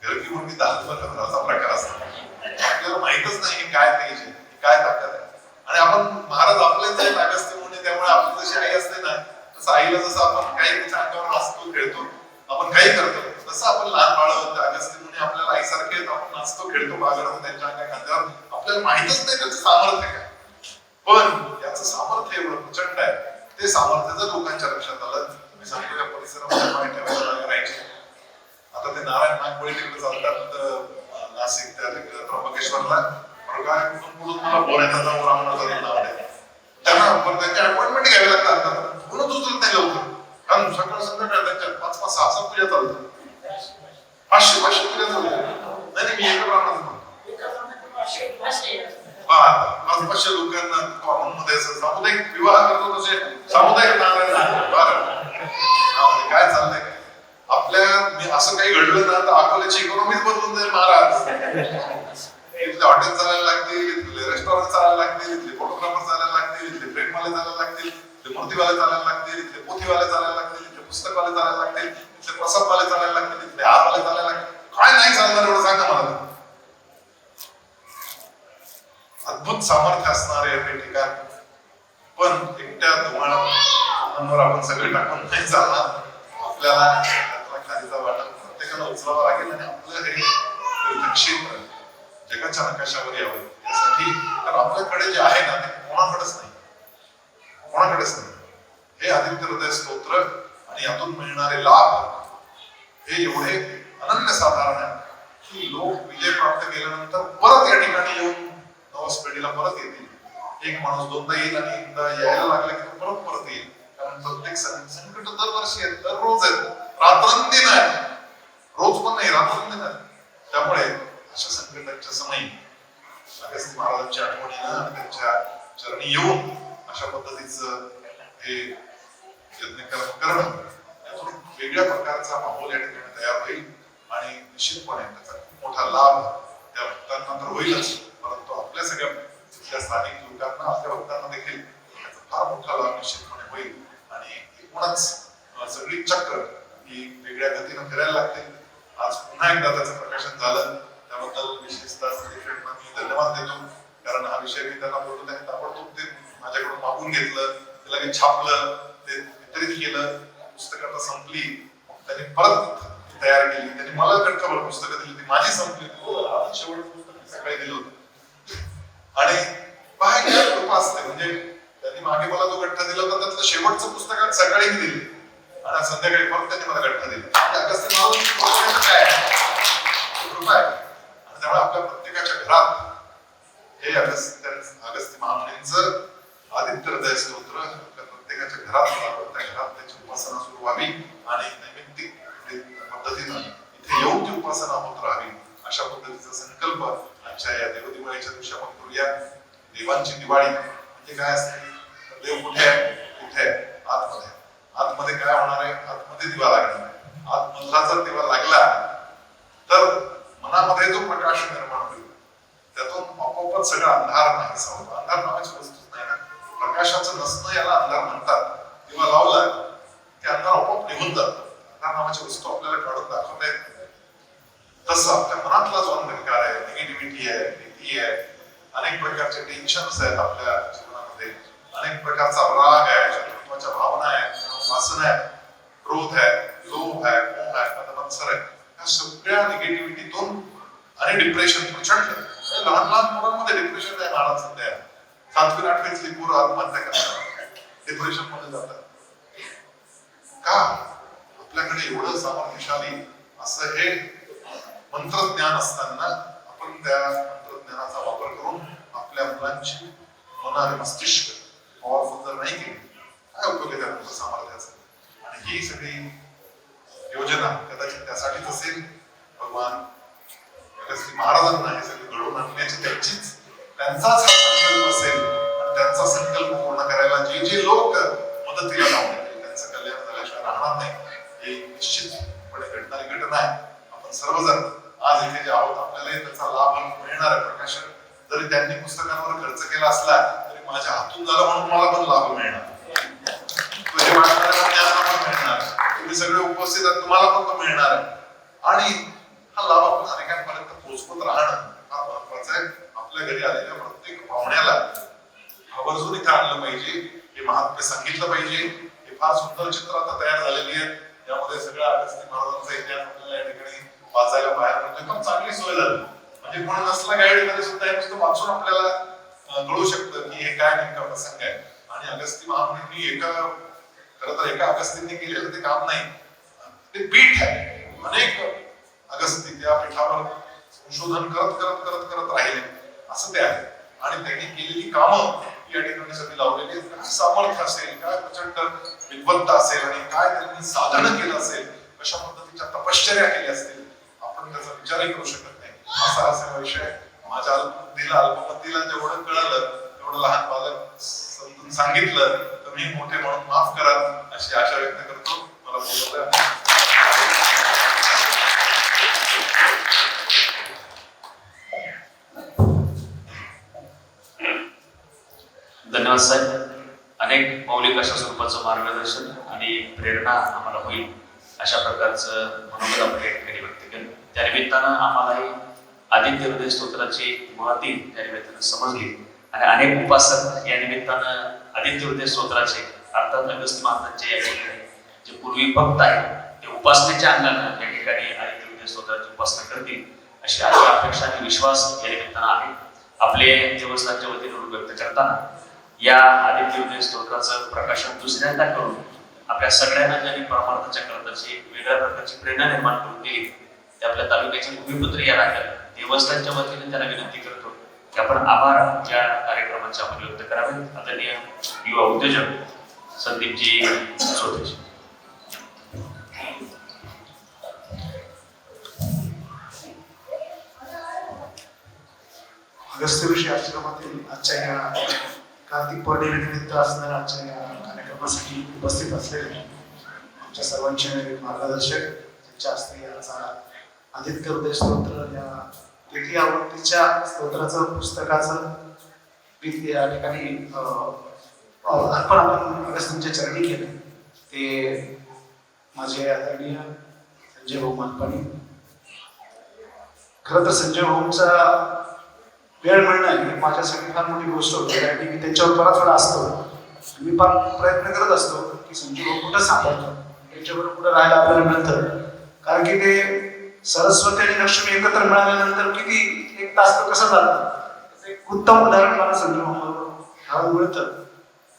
घरकी मुलगी दाखवण्याचा प्रकार असतो. आपल्याला माहितच नाही काय पाहिजे, काय ताकद आहे. आणि आपण महाराज आपलेच आहे अगस्त्य मुनी, त्यामुळे आपली जशी आई असते ना तसं आईला जसं आपण काही तिच्या अंगावर हसतो खेळतो, आपण काही करतो, तसं आपण लहान बाळ होतं अगस्त्य मुनी आपल्याला आईसारखे आपण नाचतो खेळतो बागडतो त्यांच्या अंगा खांद्यावर. आपल्याला माहितच नाही त्याचं सामर्थ्य काय, पण याचं सामर्थ्य एवढं प्रचंड आहे. ते सामर्थ्य जर लोकांच्या लक्षात आलं, मी सांगतो या परिसरामध्ये पाय ठेवायला जागा राहायची. आता ते नारायण नागबळी तिकडे चालतात नाशिक त्या त्र्यंबकेश्वरला, काय कुठून मला बोलायचा जाऊन राहण्याचं नाव आहे त्यांना, त्यांच्या अपॉइंटमेंट घ्यावी लागतात. म्हणून उचलत नाही लवकर, कारण सकाळ संध्याकाळ त्यांच्या 5-5, 6-6 पूजा चालतात, 500-500 पूजा चालतात. नाही मी एका ब्राह्मणाचं म्हणतो 500 लोकांना कॉमन मध्ये सामुदायिक विवाह करतो तसे सामुदायिक काय चाललंय आपल्या. मी असं काही घडलं ना तर अकोल्याची इकॉनॉमीच बदलून जाईल महाराज. इथले हॉटेल चालायला लागतील, इथले रेस्टॉरंट चालायला लागतील, इथले फोटोग्राफर चालायला लागतील, इथले फ्रेमवाले चालायला लागतील, इथले मूर्तीवाले चालायला लागतील, इथले पोथीवाले चालायला लागतील, इथले पुस्तकवाले चालायला लागतील, इथले प्रसादवाले चालायला लागतील, इथले हारवाले चालायला लागतील. काय नाही चालणार एवढं सांगा मला. अद्भुत सामर्थ्य असणारे हे ठिकाण, पण एकट्या धुमाळांवर आपण सगळे टाकून नाही चालणार. आपल्याला खालीचा वाटा प्रत्येकाला उचलावा लागेल आणि आपलं हे क्षेत्र जगाच्या नकाशावर यावं यासाठी. कारण आपल्याकडे जे आहे ना ते कोणाकडेच नाही, कोणाकडेच नाही. हे आदित्य हृदय स्तोत्र आणि यातून मिळणारे लाभ हे एवढे अनन्यसाधारण आहे की लोक विजय प्राप्त केल्यानंतर परत या ठिकाणी येऊन नवस पिढीला परत येतील. एक माणूस दोनदा येईल आणि एकदा यायला लागला की तो परत परत येईल. कारण प्रत्येक संकट दरवर्षी आहेत, दररोज आहेत, रात्रंदिन आहे, रोज पण नाही, रात्रंदिन आहे. त्यामुळे अशा संकटाच्या समयी अगस्त्य महाराजांच्या आठवणीनं आणि त्यांच्या चरणी येऊन अशा पद्धतीचं हे यज्ञ करणं यातून वेगळ्या प्रकारचा माहोल या ठिकाणी तयार होईल आणि निश्चितपणे त्याचा खूप मोठा लाभ त्या भक्तांना तर होईलच, परंतु आपल्या सगळ्या स्थानिक लोकांना, आपल्या भक्तांना देखील त्याचा फार मोठा लाभ निश्चितपणे होईल. आणि एकूणच सगळी चक्र ही वेगळ्या गतीनं फिरायला लागतील. आज पुन्हा एकदा त्याचं प्रकाशन झालं, त्याबद्दल विशेषतः संदीपेंना मी धन्यवाद देतो. कारण हा विषय मी त्यांना बोलतो, त्यांनी ताबडतोब ते माझ्याकडून मागून घेतलं, ते लगेच छापलं, ते वितरित केलं. पुस्तकं आता संपली, त्यांनी परत तयार केली, त्यांनी मला गठ्ठभर पुस्तकं दिली, ती माझी संपली. शेवट पुस्तक सकाळी दिलं होतं आणि पाहायला कृपा असते. म्हणजे त्यांनी मागे मला जो गठ्ठा दिला होता त्यातलं शेवटचं पुस्तक सकाळी दिले आणि संध्याकाळी परत त्यांनी मला गठ्ठा दिला. अगस्त्य महाराजांची काय कृपा आहे. आणि त्यामुळे आपल्या प्रत्येकाच्या घरात हे अगस्त्य महामुनींचं आदित्य हृदय स्तोत्र आपल्या प्रत्येकाच्या घरात जावं, त्या घरात त्याची उपासना सुरू व्हावी आणि नैमित्तिक पद्धतीनं इथे येऊन ती उपासना होत राहावी, अशा पद्धतीचा संकल्प आजच्या या देवदिवाळीच्या दिवशी आपण करूया. देवांची दिवाळी म्हणजे काय असते? देव कुठे आहे? कुठे आहे? आतमध्ये. आतमध्ये काय होणार आहे? आतमध्ये दिवा लागणार आहे. आतमधला जर दिवा लागला तर मनामध्ये जो प्रकाश निर्माण होईल त्यातून आपोआपच सगळा अंधार नाहीसा होतो. अंधार नावाची वस्तूच नाही ना. प्रकाशाचं नसणं याला अंधार म्हणतात. दिवा लावला की अंधार आपोआप निघून जातो. अंधार नावाची वस्तू आपल्याला काढून दाखवता येत नाही. तसं आपल्या मनातला जो अंधकार आहे, निगेटिव्हिटी आहे, भीती आहे, अनेक प्रकारचे टेन्शन्स आहेत आपल्या जीवनामध्ये, अनेक प्रकारचा राग आहे, शत्रुत्वाच्या भावना आहेत, वासना आहे, क्रोध आहे, लोभ आहे, मोह आहे, मदमत्सर आहे, या सगळ्या निगेटिव्हिटीतून आणि डिप्रेशन प्रचंड. लहान लहान मुलांमध्ये डिप्रेशन आहे महाराज सध्या. 7वी 8वीतली पोरं आत्महत्या करतात, डिप्रेशन मध्ये जातात. का? आपल्याकडे एवढं सामर्थ्यशाली असं हे मंत्रज्ञान असताना आपण त्या तंत्रज्ञानाचा वापर करून आपल्या मुलांची मन आणि मस्तिष्क पॉवरफुल जर नाही केली, काय उपयोग आहे त्या सामर्थ्याचा? आणि ही सगळी योजना कदाचित त्यासाठीच असेल. भगवान अगस्त्य महाराजांना हे सगळं घडवून आणण्याची त्यांचाच हा संकल्प असेल आणि त्यांचा संकल्प पूर्ण करायला जे जे लोक मदतीला लावून त्यांचं कल्याण झाल्याशिवाय राहणार नाही. हे निश्चितपणे घडणारी घटना आहे. आपण सर्वजण आज इथे जे आहोत, आपल्याला त्याचा लाभ मिळणार आहे. प्रकाशन जरी त्यांनी पुस्तकांवर खर्च केला असला तरी माझ्या हातून झाला म्हणून मला पण लाभ मिळणार, तुझे वाचणाऱ्या ज्ञानाला पण मिळणार, तुम्ही सगळे उपस्थित आहात तुम्हाला पण तो मिळणार आहे. आणि हा लाभ आपण अनेकांपर्यंत पोहोचवत राहणं हा महत्वाचा आहे. आपल्या घरी आलेल्या प्रत्येक पाहुण्याला आवर्जून इथे आणलं पाहिजे, हे महात्म्य सांगितलं पाहिजे. हे फार सुंदर चित्र आता तयार झालेली आहे. यामध्ये सगळ्या अगस्त्य महाराजांचा इतिहास आपल्याला या ठिकाणी वाचायला बाहेर मिळतो. एकदम चांगली सोय झाली. म्हणजे कोण नसला गाईड तरी सुद्धा हे नुसतं वाचून आपल्याला कळू शकतं की हे काय नेमका प्रसंग आहे. आणि अगस्त्य महामुनींनी खरं तर एका अगस्त्यांनी केलेलं ते काम नाही, ते पीठ आहे. अनेक अगस्त्य त्या पीठावर संशोधन करत राहिले असं ते आहे. आणि त्यांनी केलेली कामं या ठिकाणी सगळी लावलेली आहेत. काय सामर्थ्य असेल, काय प्रचंड विद्वत्ता असेल आणि काय त्यांनी साधन केलं असेल, कशा पद्धतीच्या तपश्चर्या केल्या असतील, आपण त्याचा विचारही करू शकत नाही. असा विषय माझ्या अल्पमतीला जेवढं कळलं तेवढं लहान बालक समजून सांगितलं तर मी मोठे म्हणून माफ करा अशी आशा व्यक्त करतो. मला बोलवलं. थोडंसं मार्गदर्शन आणि प्रेरणा आम्हाला होईल अशा प्रकारचं मनोगत आपण या ठिकाणी व्यक्त केलं. त्या निमित्तानं आम्हालाही आदित्य हृदय स्तोत्राची महती त्या निमित्तानं समजली आणि अनेक उपासक या निमित्तानं आदित्य हृदय स्तोत्राचे अर्थात अगस्त्य महाराजांचे या ठिकाणी जे पूर्वी भक्त आहेत ते उपासनेच्या अंगानं या ठिकाणी आदित्य हृदय स्तोत्राची उपासना करतील अशी अपेक्षा आणि विश्वास या निमित्तानं आहे. आपले देवस्थानच्या वतीने व्यक्त करताना या आदित्य हृदय स्तोत्राचं प्रकाशन दुसऱ्यांदा करून आपल्या सगळ्यांना ज्यांनी परमार्थाच्या करताची वेगळ्या प्रकारची प्रेरणा निर्माण करून दिली ते आपल्या तालुक्याचे भूमिपुत्र या राज्यात देवस्थानच्या वतीने त्यांना विनंती करतो की आपण आभार या कार्यक्रमाचे आपण व्यक्त करावे. आदरणीय युवा उद्योजक संदीपजी सोतेजी. अगस्त्य ऋषी आश्रमातील आजच्या या कार्तिक पौर्णिमेनिमित्त असणाऱ्या आजच्या या कार्यक्रमासाठी उपस्थित असलेले आमच्या सर्वांचे मार्गदर्शक ज्यांच्या हस्ते याचा आदित्य हृदय स्तोत्र या तृतीय आवृत्तीच्या स्तोत्राचं पुस्तकाचं या ठिकाणी अर्पण आपण अगस्त्यांच्या चरणी केले ते माझे आदरणीय संजय भाऊ मालपाणी. खरं तर संजय भाऊंचा वेळ मिळणं ही माझ्यासाठी फार मोठी गोष्ट होती आणि मी त्यांच्यावर बराच वेळा असतो. मी फार प्रयत्न करत असतो की संजय भाऊ कुठं सापडतो त्यांच्याबरोबर कुठं राहायला आपल्याला मिळतं. कारण की ते सरस्वती आणि लक्ष्मी एकत्र मिळाल्यानंतर किती एक तास तर कसं झालं एक उत्तम उदाहरण मला संजय भाऊ मिळतं.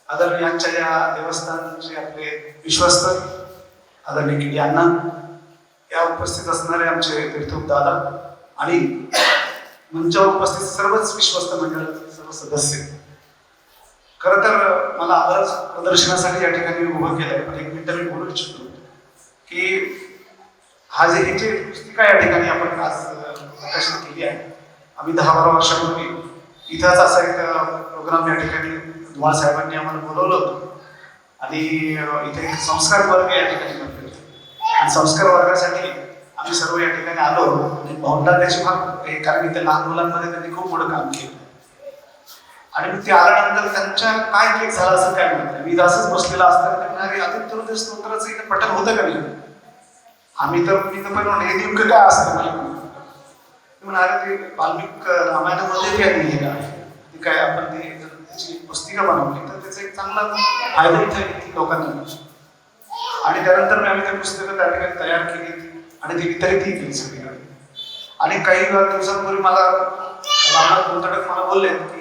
आदरणीय यांच्या या देवस्थानचे आपले विश्वस्त आदरणीय किडी अण्णा, या उपस्थित असणारे आमचे तीर्थोप दादा आणि मंचावर उपस्थित सर्वच विश्वस्त मंडळाचे सर्व सदस्य. खरं तर मला आवाज प्रदर्शनासाठी या ठिकाणी उभं केलंय पण एक मिनिट मी बोलू इच्छितो की हा जे ही जी पुस्तिका या ठिकाणी आपण आज प्रकाशित केली आहे. आम्ही 10-12 वर्षापूर्वी इथंच असा एक प्रोग्राम या ठिकाणी धुमाळ साहेबांनी आम्हाला बोलवलं होतं आणि इथे एक संस्कार वर्ग या ठिकाणी बनले होते आणि संस्कार वर्गासाठी आम्ही सर्व या ठिकाणी आलो आणि भावंडा त्याची फार कारण इथे लहान मुलांमध्ये त्यांनी खूप मोठं काम केलं आणि ते आल्यानंतर त्यांच्या काय क्लिक झालं असं काय म्हणतात. मी असंच बसलेला असताना अरे आदित्य हृदय स्तोत्राचं इथे पठण होतं का नाही. मी तर पहिलं हे नेमकं काय असतं मला म्हणाले ते वाल्मिक रामायणामध्ये काय लिहिले का ते काय आपण ते त्याची पुस्तिका बनवली तर त्याचा एक चांगला फायदा इथे लोकांना आणि त्यानंतर आम्ही त्या पुस्तकं त्या ठिकाणी तयार केली आणि ती वितरितही केली सगळीकडे. आणि काही दिवसांपूर्वी मला रामनाथ गोंधळक मला बोलले की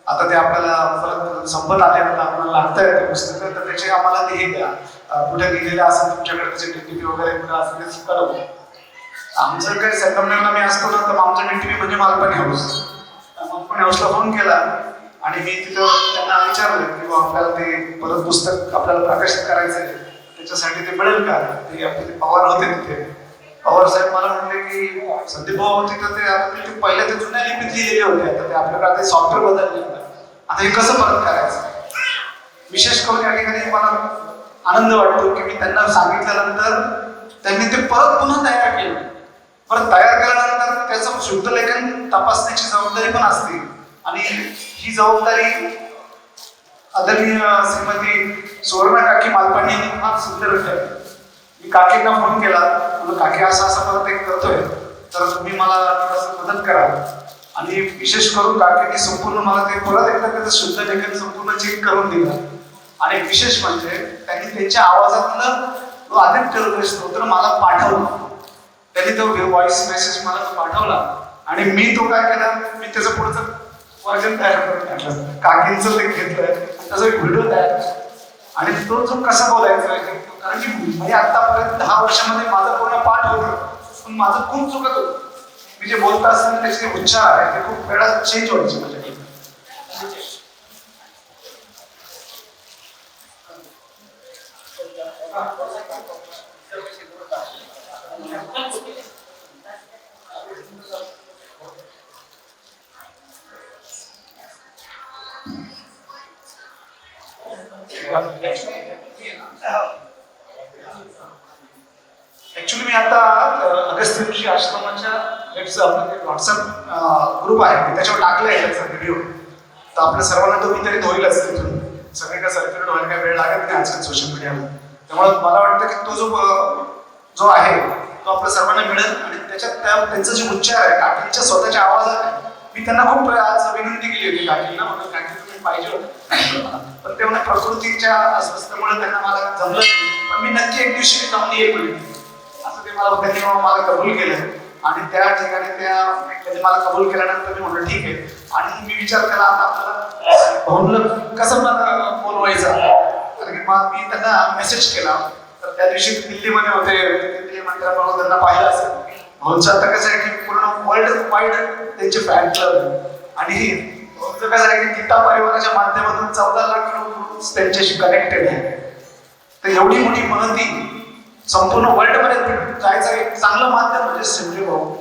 आता ते आपल्याला परत संपत आल्यानंतर आपल्याला लागतंय ते पुस्तकं तर त्याचे आम्हाला ते हे द्या कुठे लिहिलेलं असेल तुमच्याकडे त्याचे DTP वगैरे कुठे असेल ते कळवलं. आमचं काही संगमनेरला मी असतो ना तर आमचं DTP म्हणजे मालपाणी हाऊसला फोन केला आणि मी तिथं त्यांना विचारलं की आपल्याला ते परत पुस्तक आपल्याला प्रकाशित करायचं आहे त्याच्यासाठी ते मिळेल का. ते आपले पवार होते तिथे. पवार साहेब मला म्हणले की संदीप भाऊ तिथं ते आता ते पहिल्या ते जुन्या लिपीत लिहिलेले होते आता ते आपल्याकडे सॉफ्टवेअर बदलले आता हे कसं परत करायचं. विशेष करून या ठिकाणी मला आनंद वाटतो की मी त्यांना सांगितल्यानंतर त्यांनी ते परत पुन्हा तयार केलं. परत तयार केल्यानंतर त्याचं शुद्ध लेखन तपासण्याची जबाबदारी पण असते आणि ही जबाबदारी आदरणीय श्रीमती सुवर्णा काकी मालपाणी यांनी फार सुंदर ठेवली. मी काकींना फोन केला म्हणून काकी असं परत एक करतोय तर तुम्ही मला थोडंसं मदत करा आणि विशेष करून काकींनी संपूर्ण मला ते परत एकदा त्याचं शुद्ध लेखन संपूर्ण चेक करून दिलं आणि विशेष म्हणजे त्यांनी त्यांच्या आवाजातलं तो आदित्य हृदय स्तोत्र मला पाठवला. त्यांनी तो व्हॉइस मेसेज मला तो पाठवला आणि मी तो काय केला मी त्याचं पुढचं वर्जन तयार करून टाकलं. काकींचं ते घेतलंय त्याचा एक व्हिडिओ तयार आणि तो जो कसा बोलायचा आहे कारण की मी आतापर्यंत 10 वर्षामध्ये माझं पूर्ण पाठ होतं पण माझं खूप चुकत होतं. मी जे बोलत असताना त्याचे उच्चार आहे ते खूप वेळा चेंज व्हायचे माझ्याकडे. ऍक्च्युली मी आता अगस्त्य ऋषी आश्रमाच्या व्हॉट्सअप ग्रुप आहे त्याच्यावर टाकलाय त्याचा व्हिडिओ तर आपल्या सर्वांना तो वितरित होईलच तिथून सगळे काय सर्क्युलेट व्हायला काही वेळ लागत नाही आजकाल सोशल मीडियावर. त्यामुळे मला वाटतं की तो जो आहे तो आपल्या सर्वांना मिळेल आणि त्याच्यात त्यांचं जे उच्चार आहे काकींच्या स्वतःच्या आवाजात आहे. मी त्यांना खूप आज विनंती केली होती काकींना, म्हणून काकी तुम्ही पाहिजे होतं, पण ते म्हणा प्रकृतीच्या अस्वस्थतेमुळे त्यांना मला जमलं नाही. पण मी नक्की एक दिवशी जमली एक मिनिट असं ते त्यांनी मला कबूल केलं आणि त्या ठिकाणी त्यांनी मला कबूल केल्यानंतर मी म्हटलं ठीक आहे. आणि मी विचार केला आता आपल्याला भाऊला कसं मला बोलवायचं, कारण की मग मी त्यांना मेसेज केला. तर त्या दिवशी दिल्लीमध्ये होते, दिल्ली मंदिरामध्ये त्यांना पाहिलं असेल. भाऊंचं आता कसं आहे की पूर्ण वर्ल्ड वाईड त्यांचे फॅन क्लब आणि भाऊंचं कसं आहे की गीता परिवाराच्या माध्यमातून 14 लाख लोक त्यांच्याशी कनेक्टेड आहे. तर एवढी मोठी महती संपूर्ण वर्ल्ड मध्ये जायचं एक चांगलं माध्यम म्हणजे संजू भाऊ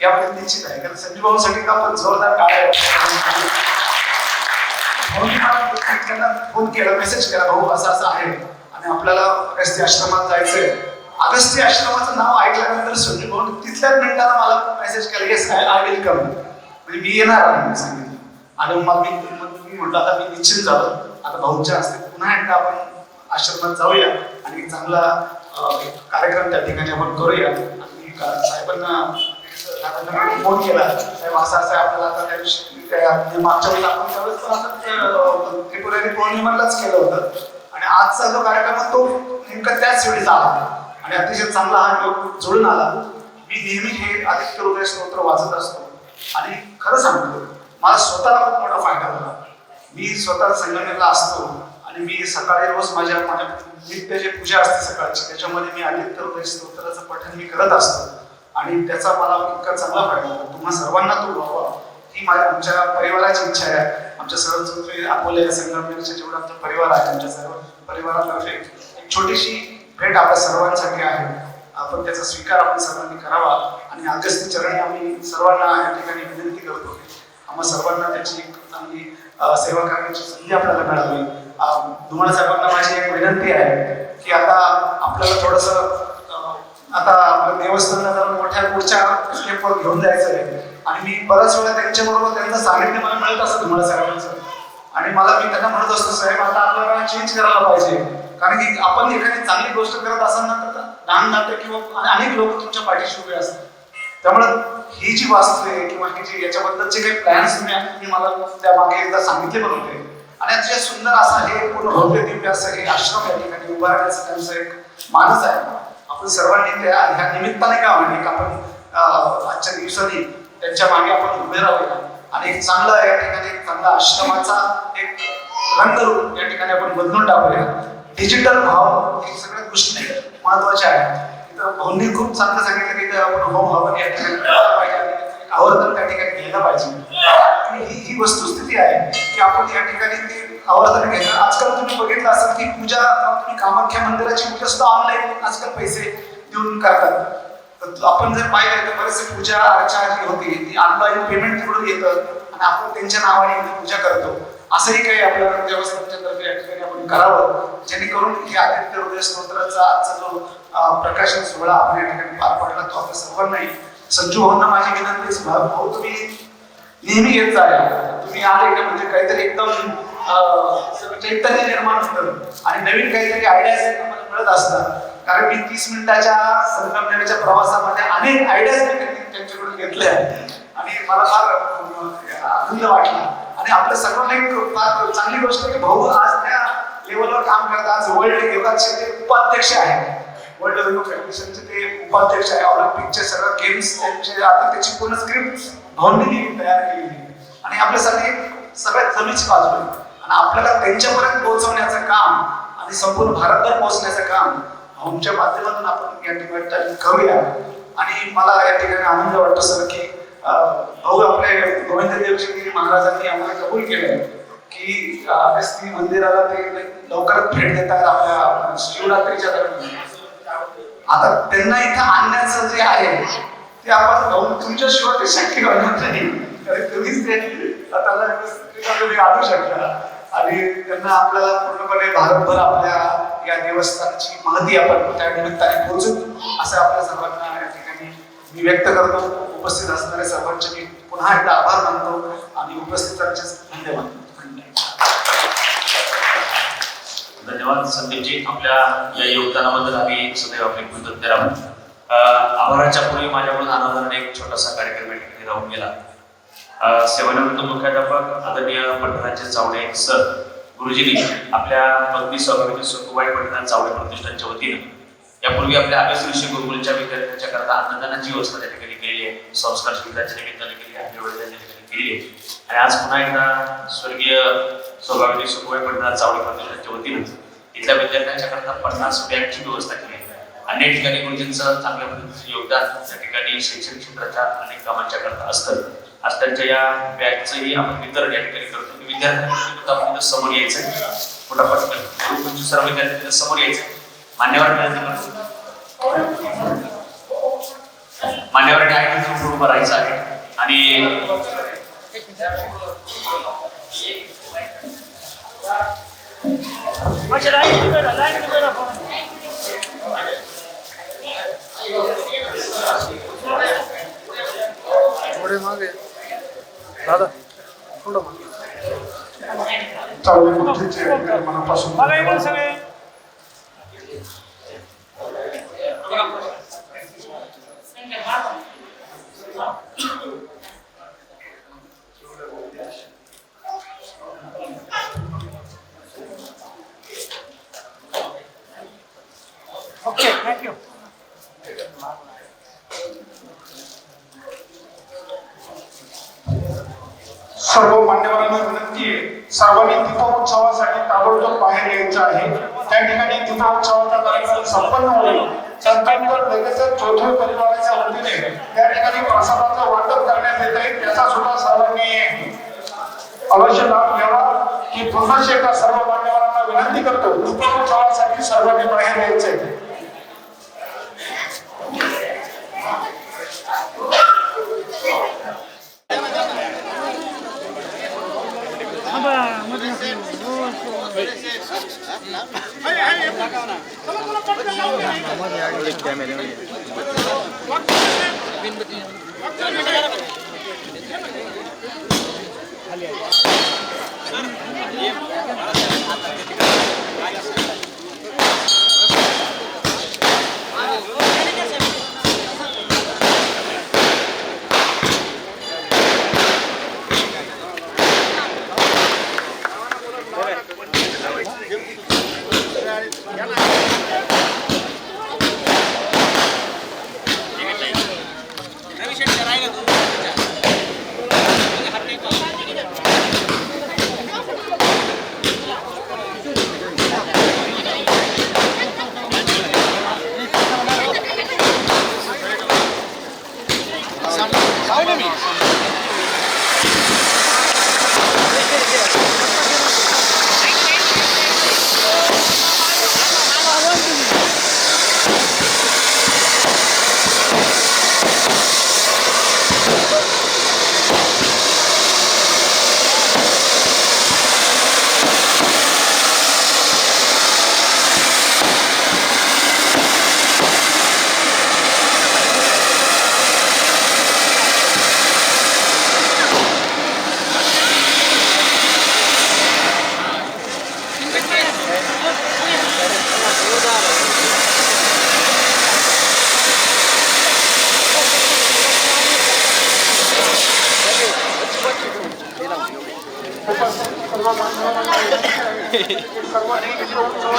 याबद्दल निश्चित आहे. कारण संजू भाऊसाठी आपण जोरदार काय त्यांना फोन केला, मेसेज केला, भाऊ असं असं आहे आणि आपल्याला अगस्ती आश्रमात जायचंय. अगस्ती आश्रमाचं नाव ऐकल्यानंतर संजू भाऊ तिथल्याच मिनिटाला मला मेसेज केला, येस आय विल कम, म्हणजे मी येणार आहे सांगितलं. आणि मग मी म्हटलं आता मी निश्चित झालो, आता भाऊच्या हस्ते पुन्हा एकदा आपण आश्रमात जाऊया आणि चांगला कार्यक्रम त्या ठिकाणी आपण करूया. आणि साहेबांना फोन केला, साहेब असं असं आपल्याला आता त्या दिवशी मागच्या वेळेस आपण त्यावेळेस पण असं फेब्रुवारी पौर्णिमालाच केलं होतं आणि आजचा जो कार्यक्रम तो नेमका त्याच वेळी झाला आणि अतिशय चांगला हा योग जुळून आला. मी नेहमी हे आदित्य हृदय स्तोत्र वाचत असतो आणि खरं सांगतो मला स्वतःला खूप मोठा फायदा झाला. मी स्वतः संगमेला असतो आणि मी सकाळी रोज माझ्या नित्य जे पूजा असते सकाळची त्याच्यामध्ये मी आदित्य हृदय स्तोत्राचं पठण मी करत असतो आणि त्याचा मला इतका चांगला फायदा झाला. तुम्हा सर्वांना तो व्हावा ही आमच्या परिवाराची इच्छा आहे. आमच्या सर्व अकोले संगमेरचे जेवढा आमचा परिवार आहे आमच्या सर्व परिवारातर्फे एक छोटीशी भेट आपल्या सर्वांसाठी आहे. आपण त्याचा स्वीकार आपण सर्वांनी करावा आणि अगस्ती चरणी आम्ही सर्वांना या ठिकाणी विनंती करतो आम्हा सर्वांना त्याची एक चांगली सेवा करण्याची संधी आपल्याला मिळावी. धुमाळ साहेबांना माझी एक विनंती आहे की आता आपल्याला थोडस आता आपल्या देवस्थानला जरा मोठ्या पुढच्या स्टेपवर घेऊन जायचं आहे आणि मी बऱ्याच वेळा त्यांच्याबरोबर त्यांचं सानिध्य मला मिळत असतं धुमाळ साहेबांचं आणि मला मी त्यांना म्हणत असतो साहेब आता आपल्याला चेंज करायला पाहिजे, कारण की आपण एखादी चांगली गोष्ट करत असाल ना तर लहान नाते किंवा अनेक लोक तुमच्या पाठीशी उभे असतात. त्यामुळे ही जी वास्तू आहे किंवा ही जी याच्याबद्दलचे काही प्लॅन्स तुम्ही मला त्या मागे एकदा सांगितले पण होते आणि अतिशय सुंदर असा हे पूर्ण भव्य दिव्य असं हे आश्रम या ठिकाणी उभारण्याचं त्यांचं एक मानस आहे. आपण सर्वांनी ह्या निमित्ताने का होईल आपण आजच्या दिवसांनी त्यांच्या मागे आपण उभे राहूया आणि एक चांगला या ठिकाणी एक चांगला आश्रमाचा एक रंगरूप या ठिकाणी आपण बदलून टाकूया. डिजिटल भाव हे सगळ्या गोष्टी महत्वाच्या आहेत. भाऊंनी खूप चांगलं सांगितलं की आपण होम हवन या ठिकाणी पाहिजे, आवर्तन त्या ठिकाणी घ्यायला पाहिजे. आणि ही वस्तुस्थिती आहे की आपण या ठिकाणी ते आवर्तन घ्यायचं. आजकाल तुम्ही बघितलं असाल की पूजा तुम्ही कामाख्या मंदिराची पूजा सुद्धा ऑनलाईन आजकाल पैसे देऊन करतात. तर आपण जर पाहिलं तर बरेचसे पूजा अर्चा जी होती ती ऑनलाईन पेमेंट तिकडून येतं आणि आपण त्यांच्या नावाने पूजा करतो. असंही काही आपल्या देवस्थानच्या तर्फे या ठिकाणी आपण करावं जेणेकरून हे आदित्य हृदय स्तोत्राचा आजचा जो प्रकाशन सोहळा आपण या ठिकाणी पार पडला तो आपल्या सर्वांनाही. संजू भाऊंना माझी विनंती भाऊ तुम्ही नेहमी येत जाया, तुम्ही आले का म्हणजे काहीतरी एकदम चैतन्य निर्माण होतं आणि नवीन काहीतरी आयडियाज आम्हाला मिळत असतात. कारण मी 30 मिनिटाच्या संगमनेरच्या प्रवासामध्ये अनेक आयडियाज त्यांच्याकडून घेतल्या आणि मला फार आनंद वाटला आणि आपल्या सर्वांना एक फार चांगली गोष्ट की भाऊ आज त्या लेवलवर काम करतात. आज वर्ल्ड योगाचे ते उपाध्यक्ष आहे, वर्ल्ड योग फेडरेशनचे ते उपाध्यक्ष आहे. ऑलिम्पिकचे सर्व गेम्स त्यांचे आता त्याची पूर्ण स्क्रिप्ट भाऊंनी तयार केलेली आणि आपल्यासाठी सगळ्यात जमीची बाजू आहे आणि आपल्याला त्यांच्यापर्यंत पोहोचवण्याचं काम आणि संपूर्ण भारतभर पोहोचण्याचं काम भाऊंच्या माध्यमातून आपण या ठिकाणी करूया. आणि मला या ठिकाणी आनंद वाटतो सर की भाऊ आपले गोविंद देवजी महाराजांनी आम्हाला कबूल केलं की अगस्ती मंदिराला ते लवकरच भेट देतात आपल्या शिवरात्रीच्या दरम्यान. आता त्यांना इथं आणण्याचं जे आहे ते आपण भाऊ तुमच्याशिवाय ते शक्य होणार नाही, कारण तुम्हीच ते तुम्ही आणू शकता आणि त्यांना आपल्याला पूर्णपणे भारतभर आपल्या या देवस्थानाची महती आपण त्या निमित्ताने पोहोचू असं आपल्या सर्वांना या ठिकाणी मी व्यक्त करतो. उपस्थित असणाऱ्या सर्वांचे मी पुन्हा एकदा आभार मानतो आणि उपस्थितांचे धन्यवाद. धन्यवाद संदीपजी, आपल्या या योगदानाबद्दल आम्ही सदैव आपले कृतज्ञ राहू. आभाराच्या पूर्वी माझ्याकडून अनादराने एक छोटासा कार्यक्रम या ठिकाणी राहून गेला. सेवानिवृत्त मुख्याध्यापक आदरणीय पठराज चावडे सर गुरुजींनी आपल्या पत्नी सौभाग्य सखुबाई पठराज चावडे प्रतिष्ठानच्या वतीनं यापूर्वी आपल्या अगस्त ऋषी गुरुकुलच्या विद्यार्थ्यांच्या करता अन्नदानाची व्यवस्था त्या ठिकाणी केली आहे. संस्कार शिबिराच्या निमित्ताने केली आहे, त्या ठिकाणी केली आहे. आणि आज पुन्हा एकदा स्वर्गीय सौभाग्य सखुबाई पठराज चावडे प्रतिष्ठानच्या वतीनं इथल्या विद्यार्थ्यांच्या करता 50 बॅगची व्यवस्था केली आहे. अनेक ठिकाणी गुरुजींचं चांगल्या पद्धतीचं योगदान त्या ठिकाणी शैक्षणिक क्षेत्राच्या अनेक कामांच्या करता असतं. आज त्यांच्या या बॅगचंही आपण वितरण या ठिकाणी करतो. विद्यार्थ्यांना आपण समोर यायचं पटकन सर्व विद्यार्थ्यांना समोर यायचं. मान्यवरांनी आहे उभं राहायचं आहे आणि थोडे मागे दादा थोडं मागे. चावडे पठराजचे मनापासून ओके, थँक्यू. सर्व मान्यवरांना विनंती आहे, सर्वांनी दीपोत्सवासाठी ताबडतोब बाहेर यायचं आहे. त्या ठिकाणी दीपोत्सवाचा कार्यक्रम संपन्न होईल. त्यानंतर लगेचच चौथ्या परिवाराच्या वतीने त्या ठिकाणी प्रसादाचं वाटप करण्यात येत आहे. त्याचा सुद्धा सर्वांनी अवश्य लाभ घ्यावा. की पुन्हा एकदा सर्व मान्यवरांना विनंती करतो, दीपोत्सवासाठी सर्वांनी बाहेर यायचंय.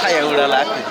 काय एवढा लागते.